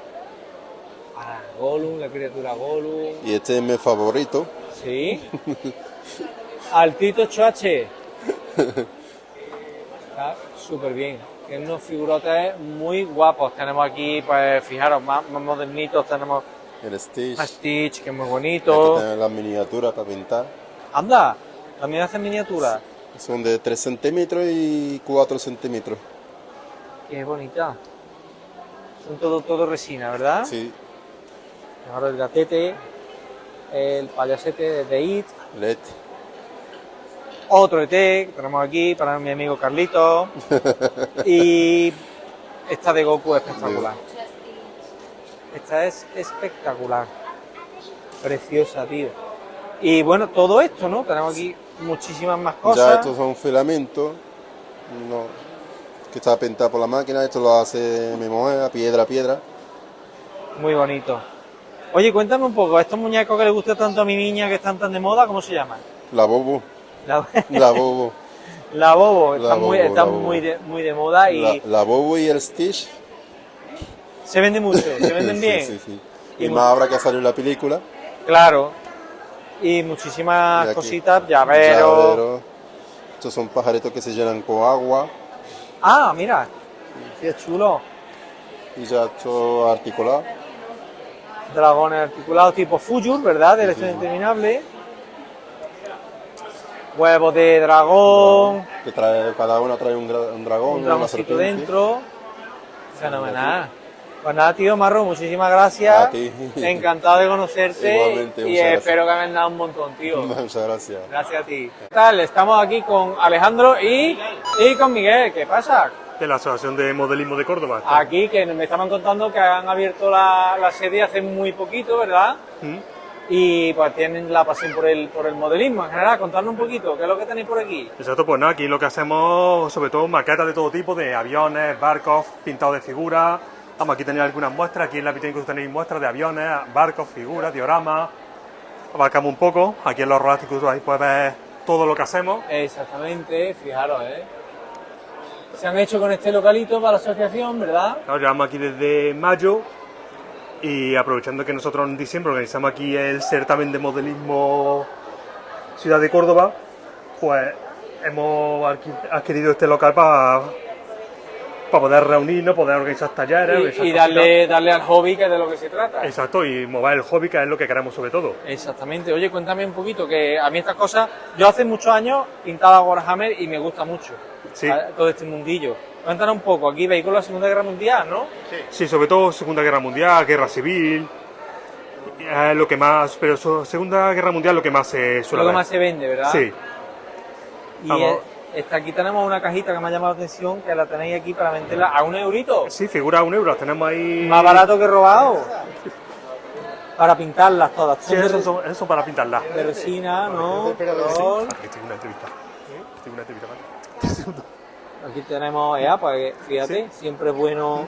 a Gollum, la criatura Gollum. Y este es mi favorito. Sí. Al Tito Choache. Está súper bien. Tiene unos figurotes muy guapos. Tenemos aquí, pues fijaros, más modernitos. Tenemos El Stitch. a Stitch, que es muy Aquí bonito. tenemos las miniaturas para pintar. Anda, también hacen miniaturas. Son de 3 centímetros y 4 centímetros. Qué bonita. Son todo resina, ¿verdad? Sí, Ahora el gatete, el payasete de It, LED. otro ET que tenemos aquí para mi amigo Carlito y esta de Goku espectacular. Esta es espectacular. Preciosa, tío. Y bueno, todo esto, ¿no? Tenemos aquí muchísimas más Ya cosas. estos son filamentos, no, que está pintado por la máquina, esto lo hace mi mujer, a piedra a piedra. Muy bonito. Oye, cuéntame un poco, estos muñecos que le gustan tanto a mi niña, que están tan de moda, ¿cómo se llaman? La bobo, La, la bobo, la Bobo, están, Bobo, están la Bobo. muy de moda y la bobo y el Stitch. se venden mucho, se venden Sí, bien. sí, sí. Y Y más ahora que salió la película. Claro. Y muchísimas Y aquí, cositas, llaveros. llaveros. Estos son pajaritos que se llenan con agua Ah, mira, qué chulo. y ya esto articulado. Dragones articulados tipo Fujur, ¿verdad? Del Estudio Interminable. Huevos de dragón, Que trae, cada uno trae un dragón, un una dragoncito serpiente. dentro. Fenomenal. Pues nada, tío Marro, muchísimas gracias. A ti. Encantado de conocerte. Igualmente, y muchas gracias. espero que me hayas dado un montón, tío. Muchas gracias. Gracias a ti. ¿Qué tal? Estamos aquí con Alejandro y con Miguel. ¿Qué pasa? De la Asociación de Modelismo de Córdoba. Aquí, que me estaban contando que han abierto la sede hace muy poquito, ¿verdad? Y pues tienen la pasión por el modelismo en general. Contadnos un poquito, ¿qué es lo que tenéis por aquí? Exacto, pues nada, aquí lo que hacemos, sobre todo maquetas de todo tipo, de aviones, barcos, pintados de figuras. Vamos, aquí tenéis algunas muestras, aquí en la vitrina incluso tenéis muestras de aviones, barcos, figuras, dioramas. Abarcamos un poco, aquí en los rolásticos ahí puedes ver todo lo que hacemos. Exactamente, fijaros, ¿eh? Se han hecho con este localito para la asociación, ¿verdad? Claro, llevamos aquí desde mayo y aprovechando que nosotros en diciembre organizamos aquí el certamen de modelismo Ciudad de Córdoba, pues hemos adquirido este local para poder reunirnos, poder organizar talleres. Y darle al hobby, que es de lo que se trata. Exacto, y mover el hobby, que es lo que queremos sobre todo. Exactamente. Oye, cuéntame un poquito, que a mí estas cosas, yo hace muchos años pintaba Warhammer y me gusta mucho. Sí. Todo este mundillo. Cuéntanos un poco, aquí veis con la Segunda Guerra Mundial, ¿no? Sí, sobre todo Segunda Guerra Mundial, Guerra Civil, lo que más, pero Segunda Guerra Mundial lo que más se suele Lo que ver. más se vende, ¿verdad? Sí. Y Vamos. aquí tenemos una cajita que me ha llamado la atención, que la tenéis aquí para venderla a €1. Sí, figura €1, tenemos ahí... Más barato que robado. Para pintarlas todas. Sí, eso son para pintarlas. De resina, ¿no? Sí. Color. Aquí tengo una entrevista. Tengo una entrevista, ¿vale? Aquí tenemos, pues fíjate, siempre es bueno.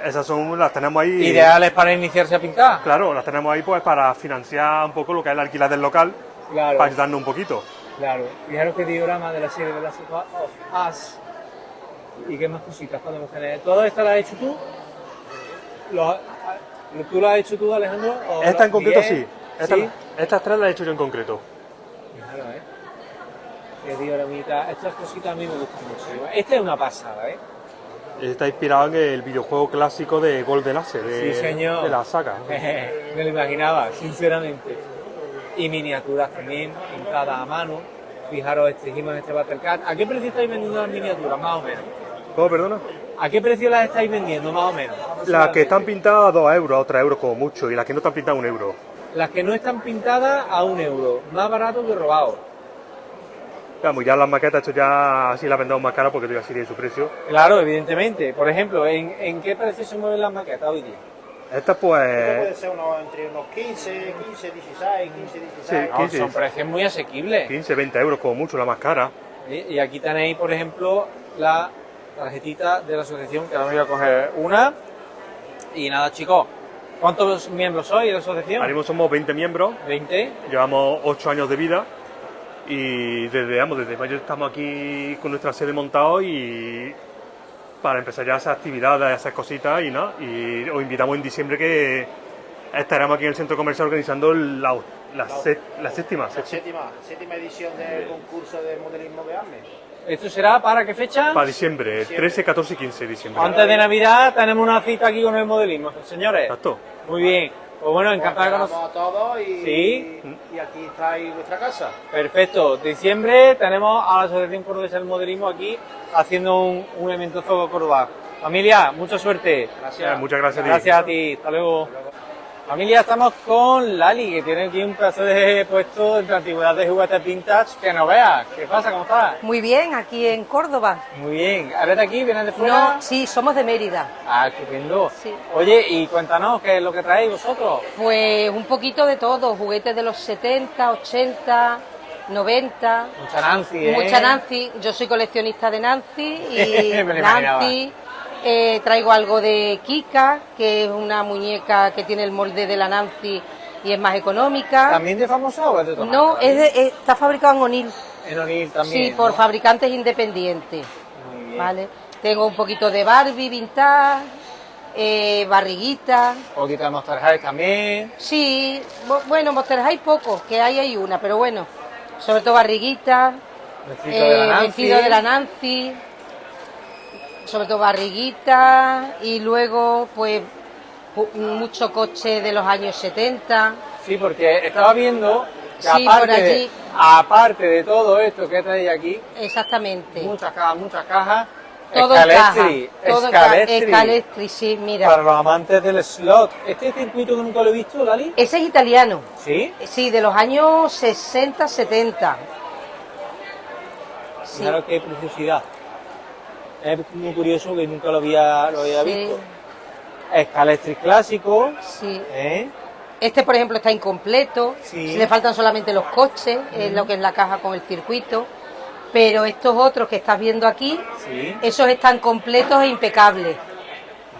Esas son, las tenemos ahí... Ideales para iniciarse a pintar. Claro, las tenemos ahí pues para financiar un poco lo que es el alquiler del local, Claro. para ayudarnos un poquito. Claro. Fijaros qué diorama de la serie de Last of Us. ¿Y qué más cositas podemos tener? ¿Todo esto lo has hecho tú? ¿Tú lo has hecho tú, Alejandro? ¿O Esta en concreto Miguel? sí. Estas tres las he hecho yo en concreto. Fijaros, qué dioramita. Estas cositas a mí me gustan mucho. Esta es una pasada, ¿eh? Está inspirado en el videojuego clásico de Golden Axe, Sí, señor. de la saga. Me lo imaginaba, sinceramente. Y miniaturas también, pintadas a mano. Fijaros, dijimos este Battlecat. ¿A qué precio estáis vendiendo las miniaturas, más o menos? ¿Cómo, perdona? ¿A qué precio las estáis vendiendo, más o menos? Las que están pintadas a €2 o €3 como mucho, y las que no están pintadas a €1. Las que no están pintadas a €1, más barato que robado. Vamos, ya las maquetas, esto ya así las vendemos más caras porque esto ya sí tiene su precio. Claro, evidentemente. Por ejemplo, ¿en qué precio se mueven las maquetas hoy día? Estas pues... Puede ser entre unos 15, 16, 15, 16. Sí, No, 15. son precios muy asequibles. 15, 20 euros como mucho, la más cara. Y aquí tenéis, por ejemplo, la tarjetita de la asociación, que ahora me voy a coger una. Y nada, chicos, ¿cuántos miembros sois de la asociación? Ahora mismo somos 20 miembros, 20. llevamos 8 años de vida y desde mayo estamos aquí con nuestra sede montado y para empezar ya a hacer actividades, a hacer cositas y nada. Y os invitamos en diciembre que estaremos aquí en el centro comercial organizando la séptima edición del concurso de modelismo de AME. ¿Esto será para qué fecha? para diciembre, 13, 14 y 15 de diciembre. Antes de Navidad tenemos una cita aquí con el modelismo, señores. Exacto. Muy bien. Pues bueno, encantado de conocer. A todos Sí. y aquí estáis vuestra casa. Perfecto. Diciembre tenemos a la Asociación Cordobesa del Modelismo aquí haciendo un evento Zoco Córdoba. Familia, mucha suerte. Gracias. Muchas gracias a ti. Gracias a ti. Hasta luego. Familia, estamos con Lali, que tiene aquí un pedazo de puesto de antigüedad de juguetes vintage que no veas. ¿Qué pasa? ¿Cómo estás? Muy bien, aquí en Córdoba. Muy bien. ¿Eres de aquí? ¿Vienes de fuera? No, sí, somos de Mérida. Ah, estupendo. Sí. Oye, y cuéntanos, ¿qué es lo que traéis vosotros? Pues un poquito de todo, juguetes de los 70, 80, 90. Mucha Nancy, ¿eh? Mucha Nancy. Yo soy coleccionista de Nancy y Me lo imaginaba. Nancy. Traigo algo de Kika, que es una muñeca que tiene el molde de la Nancy y es más económica. ¿También de famosa o es de otra No, marca? está fabricado en O'Neill. En O'Neill también. Sí, por ¿no? fabricantes independientes. Muy bien. ¿Vale? Tengo un poquito de Barbie vintage, barriguita. Un poquito de Monster High también. Sí, bueno, Monster High poco, que hay una, pero bueno, sobre todo barriguita, vestido de la Nancy, sobre todo barriguita, y luego pues mucho coche de los años 70. Sí, porque estaba viendo que Sí, por allí. aparte de todo esto que traéis aquí, Exactamente. muchas cajas, Todo en caja, Scalestri, todo en Scalestri, Scalestri, sí, mira. para los amantes del slot. ¿Este circuito que nunca lo he visto, Lali? Ese es italiano. ¿Sí? Sí, de los años 60, 70. Sí. Claro, qué preciosidad. Es muy curioso que nunca lo había Sí. visto. Scalestri clásico. Sí. ¿Eh? Este, por ejemplo, está incompleto. Sí. Le faltan solamente los coches, es lo que es la caja con el circuito. Pero estos otros que estás viendo aquí, Sí. esos están completos e impecables.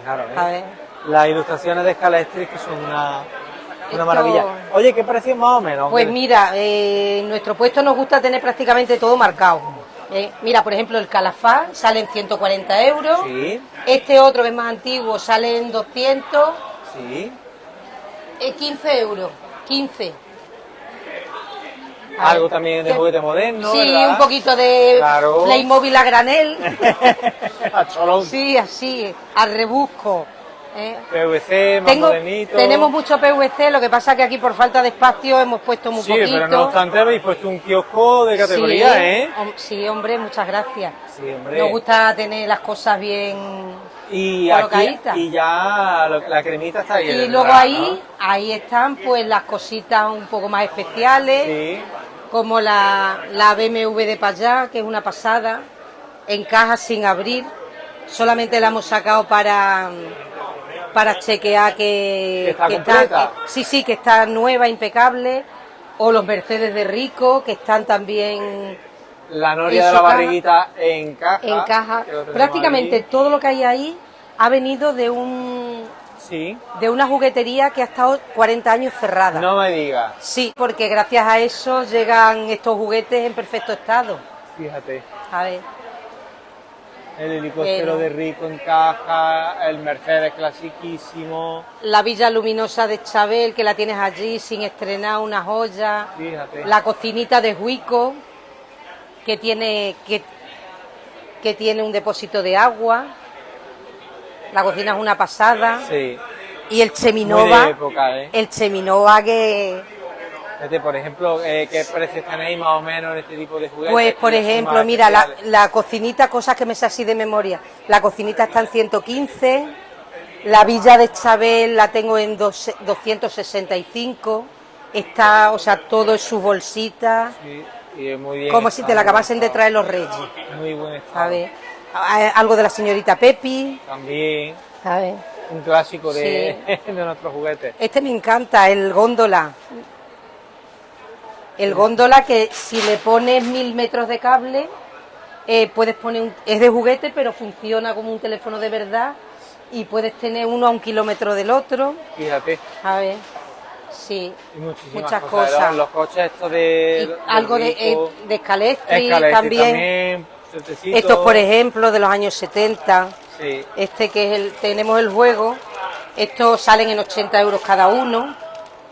Claro, A ver. Las ilustraciones de Scalestri que son una Esto- maravilla. Oye, ¿qué precio más o menos? Pues mira, en nuestro puesto nos gusta tener prácticamente todo marcado. Mira, por ejemplo, el Calafá sale en 140 euros. Sí, Este otro que es más antiguo sale en 200. sí. 15 euros. 15. Algo también de juguete moderno, Sí, ¿verdad? un poquito de Claro. Playmobil a granel. A cholón. Sí, así, al rebusco. PVC, más modernito. Tenemos mucho PVC, lo que pasa que aquí por falta de espacio hemos puesto muy Sí, poquito. pero no obstante habéis puesto un kiosco de categoría, Sí, ¿eh? Sí, hombre, muchas gracias. Sí, hombre. Nos gusta tener las cosas bien Y aquí, colocaditas. y ya la cremita está ahí. Y ¿verdad? luego ahí están pues las cositas un poco más especiales, Sí. como la BMW de Payá, que es una pasada, en caja sin abrir. Solamente la hemos sacado para chequear que ¿Está completa? sí, que está nueva, impecable. O los Mercedes de Rico, que están también La en noria de su la caja. barriguita en caja. en caja. que lo tenemos Prácticamente ahí. todo lo que hay ahí ha venido de Sí. una juguetería que ha estado 40 años cerrada. No me digas. Sí, porque gracias a eso llegan estos juguetes en perfecto estado. Fíjate. A ver, El helicóptero Bueno. de Rico en caja, el Mercedes clasiquísimo. la Villa Luminosa de Chabel, que la tienes allí sin estrenar, una joya. Fíjate. La cocinita de Huico, que tiene un depósito de agua. La cocina es una pasada. Sí. Y el Muy Cheminova, de época, ¿eh? el Cheminova que... Por ejemplo, ¿qué precios tenéis más o menos en este tipo de juguetes? Pues, por Que son ejemplo, más mira, especiales. la cocinita, cosas que me sé así de memoria. La cocinita está en 115, la Villa de Chabel la tengo en 265, está, o sea, todo en sus bolsitas, Sí, y es muy bien. como si te la acabasen de traer los Reyes. Muy buen estado. A ver, algo de la señorita Pepi, También a ver. un clásico de, de nuestros juguetes. Este me encanta, el góndola. El góndola que si le pones 1000 metros de cable, puedes poner es de juguete, pero funciona como un teléfono de verdad y puedes tener uno a 1 kilómetro del otro. Fíjate. A ver, sí, Y muchísimas muchas cosas. cosas. Los coches estos de... Y algo Rico, de Scalestri Scalestri también. suertecitos. Estos, por ejemplo, de los años 70. Sí. Este que es tenemos el juego. Estos salen en 80 euros cada uno,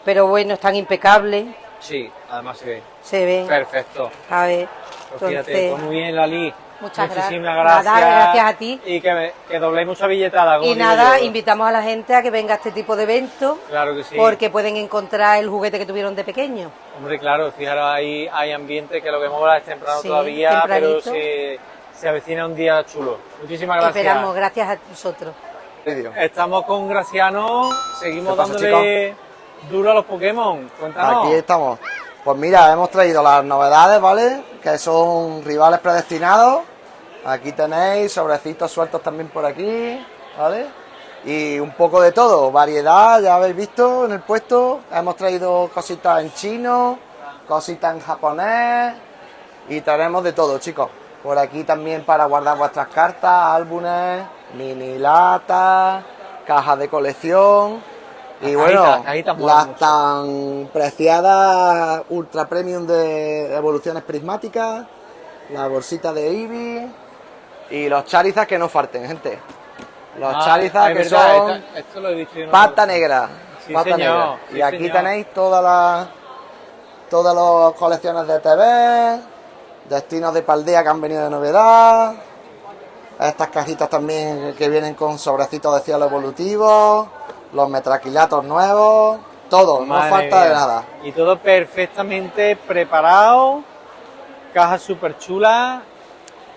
pero bueno, están impecables. Sí, además Se ven. perfecto. A ver, Pues fíjate, entonces, pues muy bien, Lali. muchas Muchísimas gracias. gracias. Nada, gracias a ti. Y que dobléis mucha billetada. como Y digo nada, yo. invitamos a la gente a que venga a este tipo de eventos, Claro que sí. porque pueden encontrar el juguete que tuvieron de pequeño. Hombre, claro, fijaros, hay ambiente que lo vemos ahora es temprano Sí, todavía, tempranito. pero se avecina un día chulo. Muchísimas gracias. Esperamos, gracias a vosotros. Estamos con Graciano, seguimos ¿Qué pasa, dándole duro a los Pokémon. Cuéntanos. Aquí estamos. Pues mira, hemos traído las novedades, ¿vale? Que son rivales predestinados. Aquí tenéis sobrecitos sueltos también por aquí, ¿vale? Y un poco de todo, variedad, ya habéis visto en el puesto. Hemos traído cositas en chino, cositas en japonés y traeremos de todo, chicos. Por aquí también para guardar vuestras cartas, álbumes, mini latas, cajas de colección. Y bueno, las tan preciadas Ultra Premium de evoluciones prismáticas, la bolsita de Eevee y los Charizard que no falten, gente. Los Charizard que verdad, son esto lo he visto yo en pata negra. Sí, pata señor, negra. sí, Y aquí señor. tenéis todas las colecciones de TV, destinos de Paldea que han venido de novedad. Estas cajitas también que vienen con sobrecitos de cielo evolutivos, los metraquilatos nuevos, todo, Madre no falta de mía. nada. Y todo perfectamente preparado, cajas súper chulas.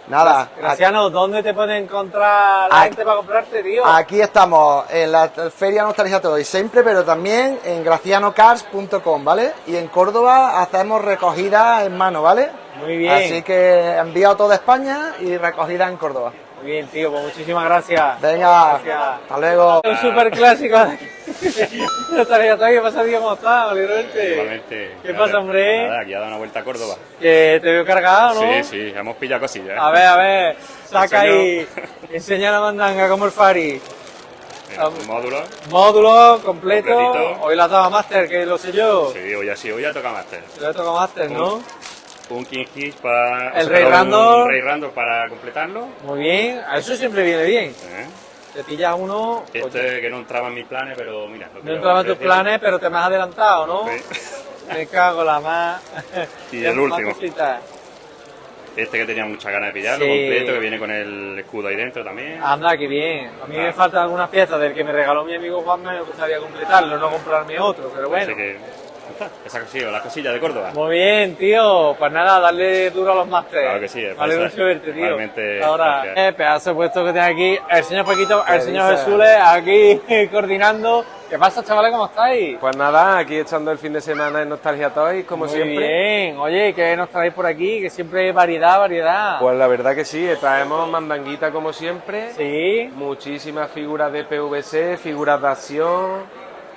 Nada. Graciano, ¿dónde te puede encontrar la gente para comprarte, tío? Aquí estamos en la Feria Nostalgia Toy siempre, pero también en gracianocars.com, ¿vale? Y en Córdoba hacemos recogida en mano, ¿vale? Muy bien. Así que envío a toda España y recogida en Córdoba. Muy bien, tío, pues muchísimas gracias. Venga, Gracias. hasta luego. Un super clásico. ¿Qué pasa, tío? ¿Cómo estás? Me alegro de verte. Igualmente. ¿Qué pasa, hombre? Nada, aquí ha dado una vuelta a Córdoba. Que te veo cargado, ¿no? Sí, sí, hemos pillado cosillas. A ver, saca ahí, enseña la mandanga como el Fari. Módulos. Módulo completo. Completito. Hoy la daba Master, que lo sé yo. Sí, hoy ya toca Master. Le toca Master, ¿no? Un King Hit para... El Rey Random. Un Rey Random para completarlo. Muy bien, a eso siempre viene bien. ¿Eh? Te pillas uno. Este que no entraba en mis planes, pero mira. No entraba en tus planes, pero te me has adelantado, ¿no? Sí. Me cago la más. Y el Más último. cositas. Este que tenía muchas ganas de pillarlo, Sí. completo, que viene con el escudo ahí dentro también. Anda, que bien. A mí me faltan algunas piezas del que me regaló mi amigo Juan, me gustaría completarlo, no comprarme otro, pero bueno. Así que, esa cosilla, las cosillas de Córdoba. Muy bien, tío. Pues nada, darle duro a los másteres. Claro que sí, Vale, eso mucho verte, tío. igualmente, Ahora, gracias. pedazo de puesto que tiene aquí el señor Paquito, el ¿Qué señor dices? Jesús, aquí coordinando. ¿Qué pasa, chavales? ¿Cómo estáis? Pues nada, aquí echando el fin de semana en Nostalgia Toy, como Muy siempre. bien. Oye, ¿qué nos traéis por aquí? Que siempre hay variedad. Pues la verdad que sí, traemos mandanguita como siempre. Sí. Muchísimas figuras de PVC, figuras de acción,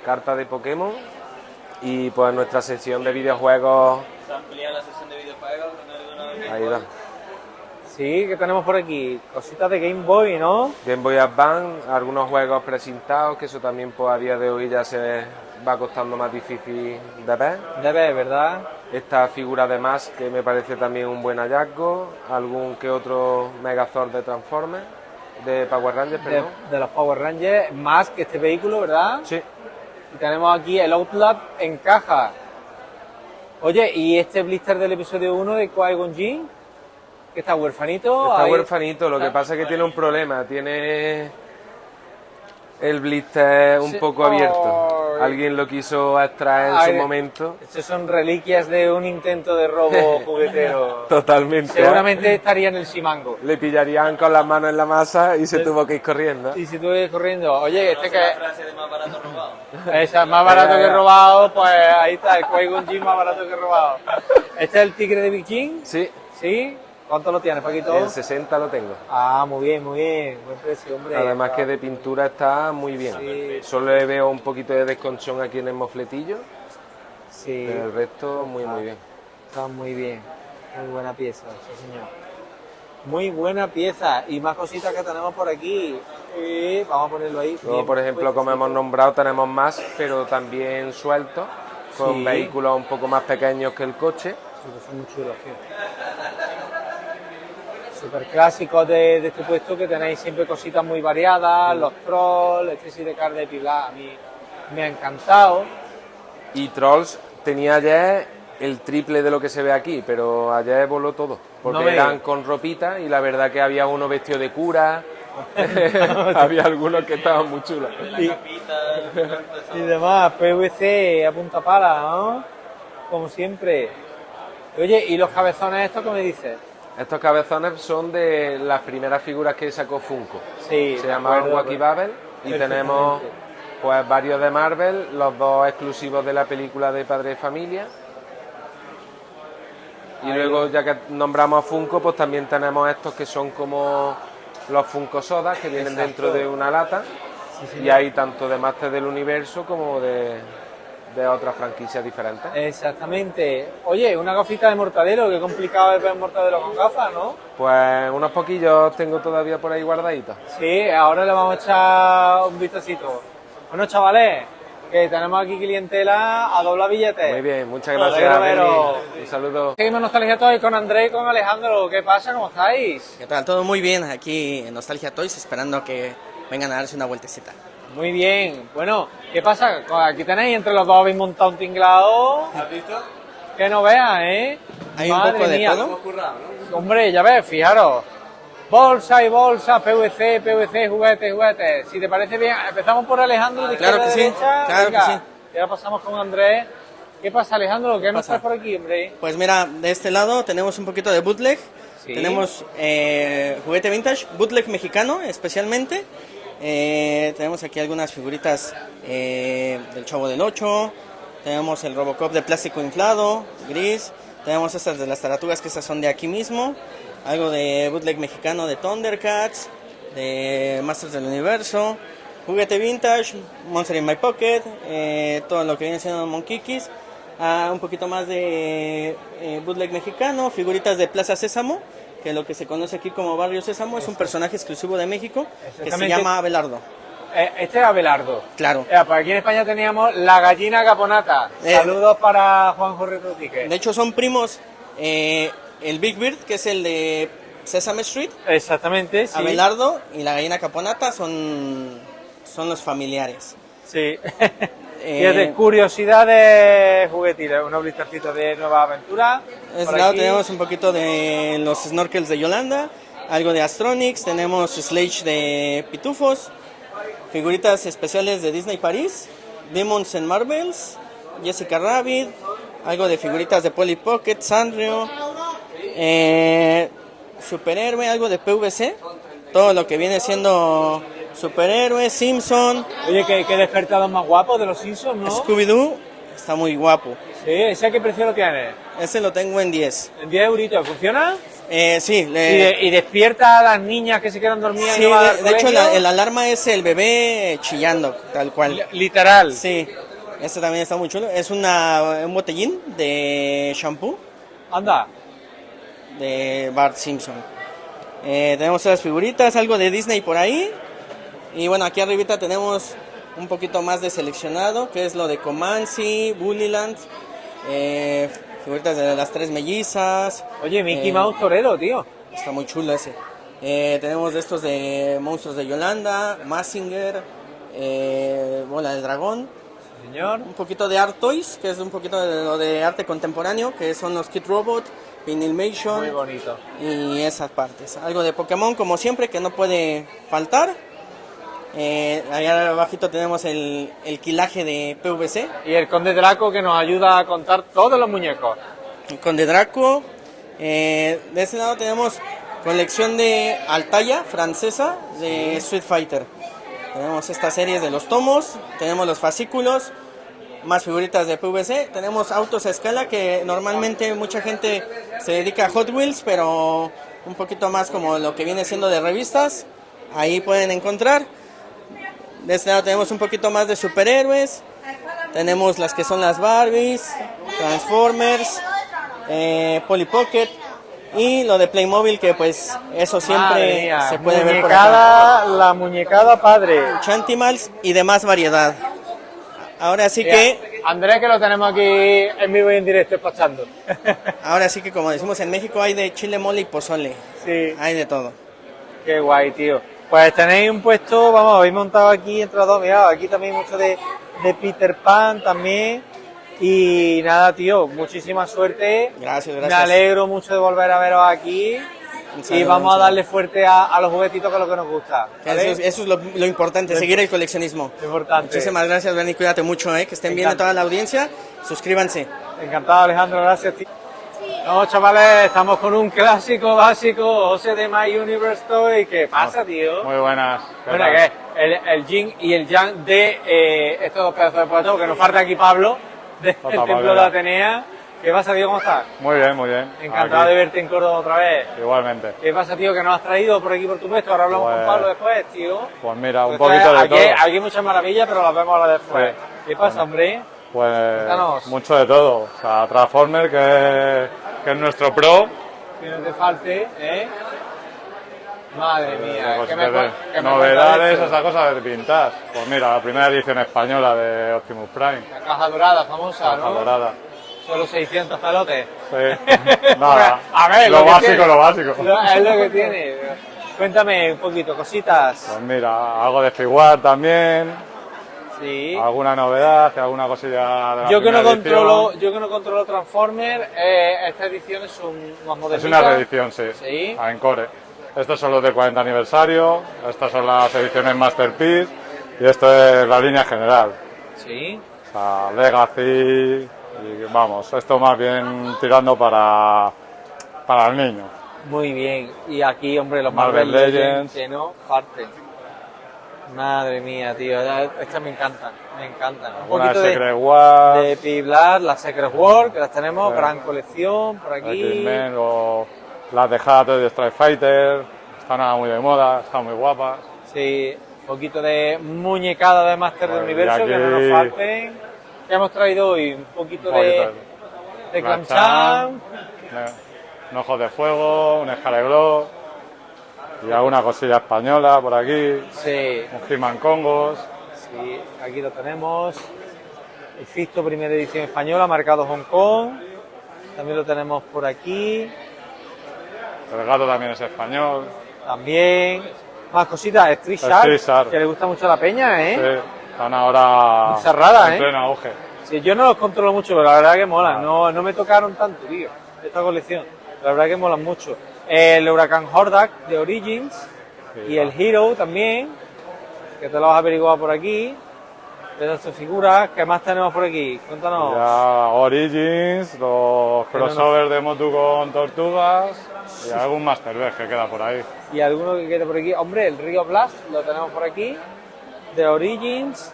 cartas de Pokémon. Y pues nuestra sección de videojuegos. Se amplía la sesión de videojuegos. Ahí va. Sí, ¿qué tenemos por aquí? Cositas de Game Boy, ¿no? Game Boy Advance, algunos juegos presintados, que eso también pues a día de hoy ya se va costando más difícil de ver. De ver, ¿verdad? Esta figura de Mask que me parece también un buen hallazgo, algún que otro Megazord de Transformers, de Power Rangers, perdón. De los Power Rangers, más que este vehículo, ¿verdad? Sí. Y tenemos aquí el Outlap en caja. Oye, ¿y este blister del episodio 1 de Qui-Gon Jinn? Que está huerfanito. Está ahí. huerfanito, lo que pasa es que tiene un problema, tiene el blister un Sí. poco abierto. Ay. Alguien lo quiso extraer en Ay, su momento. Estos son reliquias de un intento de robo juguetero. Totalmente. Seguramente estaría en el Simango. Le pillarían con las manos en la masa y se tuvo que ir corriendo. Y si tú ves corriendo, oye, este que La frase de más barato robado. esa es más barato que robado, pues ahí está, el Qui-Gon Jinn más barato que robado. ¿Este es el tigre de Big King? Sí. ¿Sí? ¿Cuánto lo tienes, Paquito? En 60 lo tengo. Ah, muy bien, buen precio, hombre. Además que de pintura está muy bien. Sí. Solo le veo un poquito de desconchón aquí en el mofletillo. Sí. El resto muy bien. Está muy bien. Muy buena pieza, sí señor. Muy buena pieza. Y más cositas que tenemos por aquí. Vamos a ponerlo ahí. Luego, Bien por ejemplo, puesto. como hemos nombrado, tenemos más, pero también sueltos, con Sí. vehículos un poco más pequeños que el coche. Sí, que son muy chulos, tío. Super clásicos de este puesto, que tenéis siempre cositas muy variadas, los trolls, este sidecar de Pilar, a mí me ha encantado. Y Trolls tenía ayer el triple de lo que se ve aquí, pero ayer voló todo, porque No me eran digas. con ropita y la verdad que había uno vestido de cura, había algunos que estaban muy chulos. Y demás, PVC a punta pala, ¿no? Como siempre. Oye, ¿y los cabezones estos qué me dices? Estos cabezones son de las primeras figuras que sacó Funko. Sí, Se me llamaban acuerdo, Wacky Babel y tenemos Pues varios de Marvel, los dos exclusivos de la película de Padre de Familia. Y luego, ya que nombramos a Funko, pues también tenemos estos que son como los Funko Sodas, que vienen dentro de una lata. Y hay tanto de Masters del Universo como de otras franquicias diferentes. Exactamente. Oye, una gafita de Mortadelo, qué complicado es ver Mortadelo con gafas, ¿no? Pues unos poquillos tengo todavía por ahí guardaditos. Sí, ahora le vamos a echar un vistacito. Bueno, chavales, que tenemos aquí clientela a doblar billetes. Muy bien, muchas Joder, gracias. Romero. Beni. Un saludo. Seguimos Nostalgia Toys con André y con Alejandro. ¿Qué pasa? ¿Cómo estáis? ¿Qué tal? Todo muy bien aquí en Nostalgia Toys, esperando que vengan a darse una vueltecita. Muy bien. Bueno, ¿qué pasa? Aquí tenéis entre los dos habéis montado un tinglado. ¿Has visto? Que no veas, ¿eh? Hay un Madre poco de mía. todo. Hemos currado, ¿no? Hombre, ya ves, fijaros. Bolsa y bolsa, PVC, juguetes. Si te parece bien, empezamos por Alejandro de Claro izquierda que a sí, derecha. claro Venga, que sí. y ahora pasamos con Andrés. ¿Qué pasa, Alejandro? ¿Qué nos traes por aquí, hombre? Pues mira, de este lado tenemos un poquito de bootleg. Sí. Tenemos juguete vintage, bootleg mexicano especialmente. Tenemos aquí algunas figuritas del Chavo del 8. Tenemos el Robocop de plástico inflado, gris. Tenemos estas de las tartarugas, que estas son de aquí mismo. Algo de bootleg mexicano de Thundercats, de Masters del Universo. Juguete vintage, Monster in My Pocket, todo lo que viene siendo Monquiquis. Un poquito más de bootleg mexicano, figuritas de Plaza Sésamo, que lo que se conoce aquí como Barrio Sésamo es un personaje exclusivo de México que se llama Abelardo. Este es Abelardo. Claro. Pues aquí en España teníamos la gallina caponata. Saludos para Juanjo Retrotique. De hecho son primos, el Big Bird, que es el de Sesame Street. Exactamente, sí. Abelardo y la gallina caponata son los familiares. Sí. Fíjate, curiosidades jugutiles, unos blistercitos de Nueva Aventura. De este lado tenemos un poquito de los snorkels de Yolanda, algo de Astronix, tenemos Sledge de Pitufos, figuritas especiales de Disney París, Demons and Marvels, Jessica Rabbit, algo de figuritas de Polly Pocket, Sanrio, superhéroe, algo de PVC, todo lo que viene siendo superhéroe, Simpson. Oye, qué despertador más guapo de los Simpsons, ¿no? Scooby-Doo, está muy guapo. Sí, ¿ese a qué precio lo tienes? Ese lo tengo en 10. ¿En 10 euritos? ¿Funciona? Sí. ¿Y despierta a las niñas que se quedan dormidas? Sí, y no van al de hecho colegio? el alarma es el bebé chillando, tal cual. Literal. Sí, este también está muy chulo. Es un botellín de shampoo. Anda. De Bart Simpson. Tenemos las figuritas, algo de Disney por ahí. Y bueno, aquí arribita tenemos un poquito más de seleccionado, que es lo de Comanche, Bullyland, figuritas de las tres mellizas. Oye, Mickey Mouse torero, tío. Está muy chulo ese. Tenemos de estos de monstruos de Yolanda, Mazinger, Bola del Dragón. Señor. Un poquito de Art Toys, que es un poquito de lo de arte contemporáneo, que son los Kid Robot, Pinilmation. Muy bonito. Y esas partes. Algo de Pokémon, como siempre, que no puede faltar. Allá abajito tenemos el quilaje de PVC. Y el Conde Draco, que nos ayuda a contar todos los muñecos. El Conde Draco. De ese lado tenemos colección de Altaya francesa de Street Fighter. Tenemos estas series de los tomos, tenemos los fascículos, más figuritas de PVC, tenemos autos a escala, que normalmente mucha gente se dedica a Hot Wheels, pero un poquito más como lo que viene siendo de revistas. Ahí pueden encontrar. De este lado tenemos un poquito más de superhéroes. Tenemos las que son las Barbies, Transformers, Polly Pocket y lo de Playmobil, que pues eso siempre se puede ver por acá. La muñecada padre. Chantimals y demás variedad. Ahora sí que... Andrés, que lo tenemos aquí en vivo y en directo despachando. Ahora sí que, como decimos en México, hay de chile, mole y pozole. Sí. Hay de todo. Qué guay, tío. Pues tenéis un puesto, vamos, habéis montado aquí entre los dos, mirad, aquí también mucho de Peter Pan también. Y nada, tío, muchísima suerte. Gracias. Me alegro mucho de volver a veros aquí. Y vamos a darle fuerte a los juguetitos, que es lo que nos gusta. ¿vale? Eso es lo importante, seguir el coleccionismo. Importante. Muchísimas gracias, Bernie, cuídate mucho, que estén bien a toda la audiencia. Suscríbanse. Encantado, Alejandro, gracias. No, chavales, estamos con un clásico básico, José de My Universe Toy. ¿Qué pasa, tío? Muy buenas. Bueno, que el yin y el yang de estos dos pedazos de puerto, que nos falta aquí Pablo, del Templo de Atenea. ¿Qué pasa, tío? ¿Cómo estás? Muy bien, muy bien. Encantado Aquí. de verte en Córdoba otra vez. Igualmente. ¿Qué pasa, tío? Que nos has traído por aquí por tu puesto. Ahora hablamos Pues- con Pablo después, tío. Pues mira, un Pues poquito de aquí, todo. aquí hay muchas maravillas, pero las vemos ahora después. Sí. ¿Qué pasa, hombre? Pues Cuéntanos. mucho de todo. O sea, Transformer, que es nuestro pro. Que no te falte, ¿eh? Madre mía, Pues que me novedades, cuentas esas cosas de pintar. Pues mira, la primera edición española de Optimus Prime. La caja dorada famosa, Caja ¿no? dorada. Solo 600 pelotes. Sí. Nada. A ver, lo que básico, tiene. lo básico. Es lo que tiene. Cuéntame un poquito, cositas. Pues mira, algo de figuar también. Sí. Alguna novedad, alguna cosilla de la Yo que no primera edición. controlo, yo que no controlo Transformer, estas ediciones son más modernas. Es una reedición, sí. Sí. A Encore. Estos son los del 40 aniversario, estas son las ediciones Masterpiece y esto es la línea general. Sí. O sea, Legacy y vamos, esto más bien tirando para el niño. Muy bien. Y aquí, hombre, los Marvel Marvel Legends. Legends que no falten. Madre mía, tío, estas me encantan, me encantan. Un Alguna poquito de Secret Wars, de Piblar, las Secret Wars, que las tenemos, Sí. gran colección por aquí. X-Men o las de Hat de Strike Fighter, están ahora muy de moda, están muy guapas. Sí, un poquito de muñecada de Master del Pues, y Universo, que no nos aquí- falten. ¿Qué hemos traído hoy? Un poquito Un poquito de Clan Clamchamp. un Ojos de Fuego, un Escaleglow y alguna cosilla española por aquí. Sí. Un He-Man Congos. Sí, aquí lo tenemos. El Fisto, primera edición española, marcado Hong Kong. También lo tenemos por aquí. El gato también es español. También. Más cositas, Street Street Shark, Shark. que le gusta mucho a la peña, ¿eh? Sí, están ahora Muy cerrada, en ¿eh? pleno auge. Sí, yo no los controlo mucho, pero la verdad que molan. No me tocaron tanto, tío, esta colección. La verdad que molan mucho. El Huracán Hordak de Origins y el Hero también, que te lo has averiguado por aquí. De estas figuras, ¿qué más tenemos por aquí? Cuéntanos. Ya Origins, los Que no nos- crossovers de Motu con tortugas y algún Masterverse que queda por ahí. Y alguno que quede por aquí. Hombre, el Rio Blast lo tenemos por aquí. De Origins.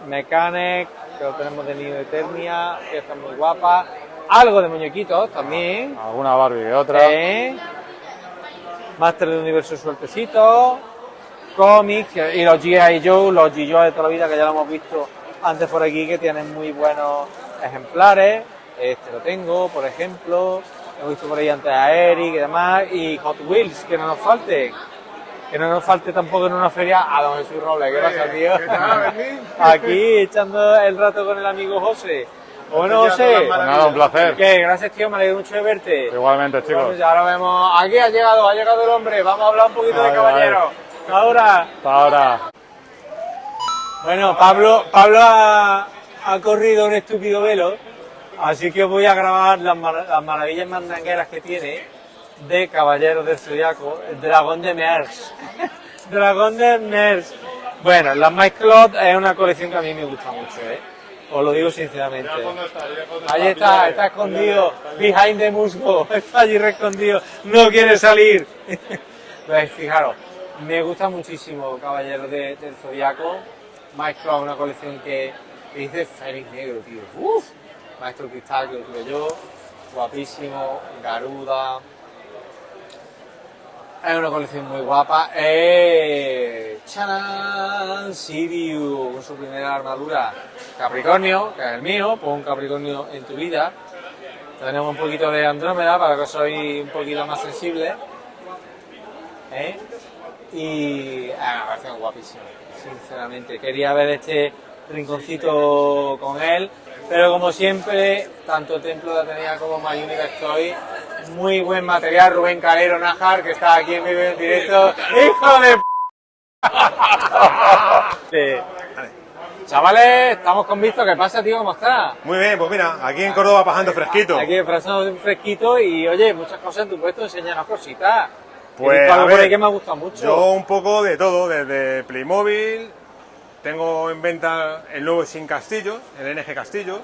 Mechanic, que lo tenemos de Neo Eternia, que está muy guapa. Algo de muñequitos también. Alguna Barbie que otra. Master del Universo sueltecito. Cómics y los G.I. Joe, los G.I. Joe de toda la vida, que ya lo hemos visto antes por aquí, que tienen muy buenos ejemplares. Este lo tengo, por ejemplo. He visto por ahí antes a Eric y demás. Y Hot Wheels, que no nos falte. Que no nos falte tampoco en una feria a don Jesús Robles. ¿Qué pasa, tío? ¿Qué tal, Berlín? Aquí echando el rato con el amigo José. Bueno, José. Pues nada, un placer. ¿Qué? Gracias, tío. Me alegro mucho de verte. Igualmente, chicos. Bueno, ya ahora vemos. Aquí ha llegado el hombre. Vamos a hablar un poquito de Ay, caballero. Ahora. Hasta ahora. Bueno, Pablo ha corrido un estúpido velo, así que os voy a grabar las maravillas mandangueras que tiene de Caballeros del Zodiaco, el Dragón de Mers. Dragón de Mers. Bueno, la Mike Cloud es una colección que a mí me gusta mucho, ¿eh? Os lo digo sinceramente. Ahí está escondido, behind the musgo, está allí escondido, no quiere salir. Pues fijaros, me gusta muchísimo Caballeros del Zodiaco. Maestro, una colección que dice Fénix Negro, tío. Uf, Maestro Cristal, que lo tuve yo. Guapísimo, Garuda. Es una colección muy guapa. ¡Charan! Sirius, con su primera armadura. Capricornio, que es el mío. Pon un Capricornio en tu vida. Tenemos un poquito de Andrómeda para que soy un poquito más sensible. Y me parece guapísimo, sinceramente. Quería ver este rinconcito con él, pero como siempre, tanto Templo de Atenea como My Universe Toy, muy buen material. Rubén Calero Nájar, que está aquí en vivo y en directo. ¡Hijo de p***! Chavales, estamos con Víctor. ¿Qué pasa, tío? ¿Cómo estás? Muy bien, pues mira, aquí en Córdoba pasando fresquito. Aquí pasando fresquito y, oye, muchas cosas en tu puesto, enséñanos cositas. Pues, He visto algo a por ver, ahí que me ha gustado mucho. Yo un poco de todo, desde Playmobil, tengo en venta el nuevo Sin Castillos, el NG Castillos,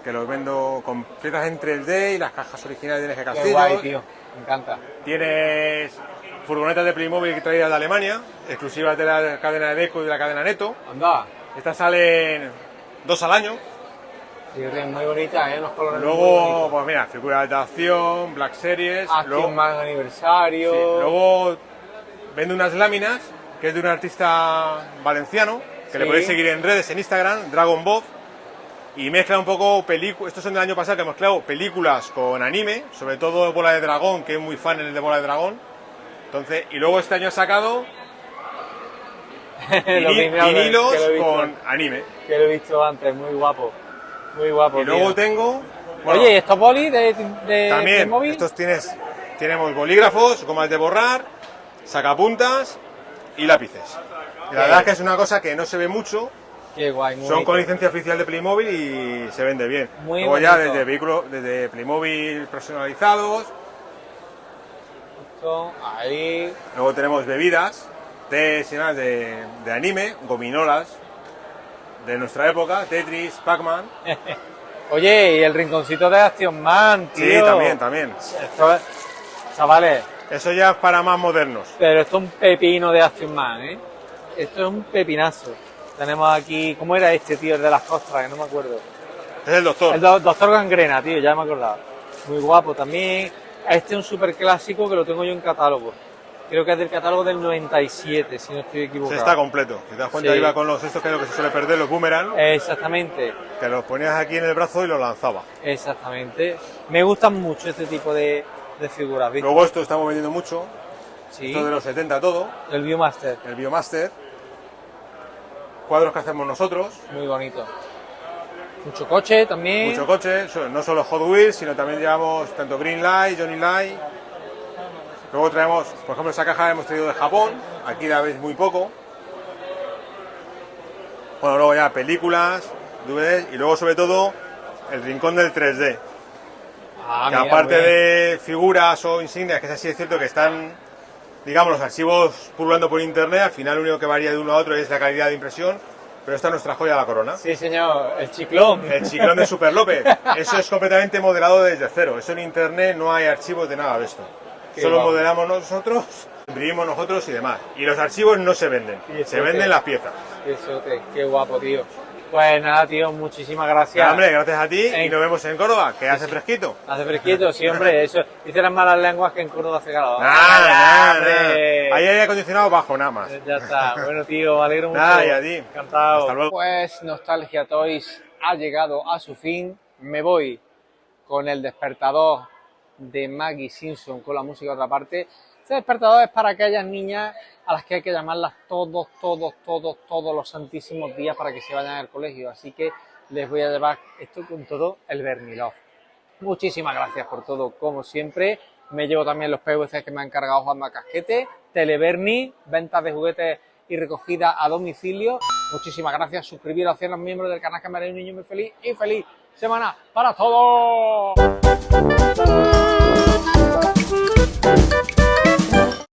que los vendo con piezas en 3D y las cajas originales de NG Qué Castillo. guay, tío. Me encanta. Tienes furgonetas de Playmobil traídas de Alemania, exclusivas de la cadena de Deco y de la cadena Neto. Anda. Estas salen 2 al año. Sí, muy bonita, unos colores muy Luego, bonitos. pues mira, figuras de acción, Black Series. Action Man aniversario. Sí, luego vendo unas láminas, que es de un artista valenciano, que Sí. le podéis seguir en redes, en Instagram, Dragon Bob. Y mezcla un poco películas, estos son del año pasado, que hemos mezclado películas con anime, sobre todo Bola de Dragón, que es muy fan en el de Bola de Dragón. Entonces, y luego este año he sacado vinilos que lo he visto con antes. anime. Que lo he visto antes, muy guapo. Muy guapo. Y luego tío. tengo... bueno, Oye, ¿y estos bolis de también, móvil? estos tenemos bolígrafos, gomas de borrar, sacapuntas y lápices. Y la verdad es que es una cosa que no se ve mucho. Qué guay, muy Son bonito. con licencia oficial de Playmobil y se vende bien. Muy Luego ya bonito. desde vehículos, desde Playmobil personalizados. Ahí. Luego tenemos bebidas, tés y demás de anime, gominolas de nuestra época, Tetris, Pac-Man. Oye, y el rinconcito de Action Man, tío. Sí, también. Esto es, chavales. Eso ya es para más modernos. Pero esto es un pepino de Action Man, ¿eh? Esto es un pepinazo. Tenemos aquí, ¿cómo era este, tío? El de las costras, que no me acuerdo. Es el doctor. El doctor Gangrena, tío, ya me he acordado. Muy guapo también. Este es un super clásico que lo tengo yo en catálogo. Creo que es del catálogo del 97, si no estoy equivocado. Está completo. Si te das cuenta, Sí. iba con estos que es lo que se suele perder, los boomerang. Exactamente. Que los ponías aquí en el brazo y los lanzaba. Exactamente. Me gustan mucho este tipo de figuras, ¿viste? Luego esto estamos vendiendo mucho. Sí. Esto de los 70 todo. El Biomaster. El Biomaster. Cuadros que hacemos nosotros. Muy bonito. Mucho coche también. Mucho coche, no solo Hot Wheels, sino también llevamos tanto Green Light, Johnny Light. Luego traemos, por ejemplo, esa caja la hemos traído de Japón, aquí la veis muy poco. Bueno, luego ya películas, DVDs y luego sobre todo el rincón del 3D. Ah, Que mira, aparte muy bien. de figuras o insignias, que es así, es cierto que están, digamos, los archivos pululando por internet, al final lo único que varía de uno a otro es la calidad de impresión. Pero esta es nuestra joya de la corona. Sí, señor, el chiclón. El chiclón de Super López. Eso es completamente modelado desde cero. Eso en internet no hay archivos de nada de esto. Qué Solo guapo. modelamos nosotros, imprimimos nosotros y demás. Y los archivos no se venden, se venden las piezas. Qué guapo, tío. Pues nada, tío, muchísimas gracias. Nada, hombre, gracias a ti y nos vemos en Córdoba, que hace fresquito. Hace fresquito, sí, hombre. Eso. Dicen las malas lenguas que en Córdoba hace calor. Nada, hombre. Ahí hay aire acondicionado bajo nada más. Ya está. Bueno, tío, me alegro mucho. Nada, y a ti. Encantado. Hasta luego. Pues Nostalgia Toys ha llegado a su fin. Me voy con el despertador de Maggie Simpson con la música de otra parte. Este despertador es para aquellas niñas a las que hay que llamarlas todos los santísimos días para que se vayan al colegio. Así que les voy a llevar esto con todo el Bernilov. Muchísimas gracias por todo, como siempre. Me llevo también los PVC que me ha encargado Juanma Casquete. Teleberni, ventas de juguetes y recogida a domicilio. Muchísimas gracias. Suscribiros, hacernos miembros del canal, que me haré un niño muy feliz y feliz semana para todos.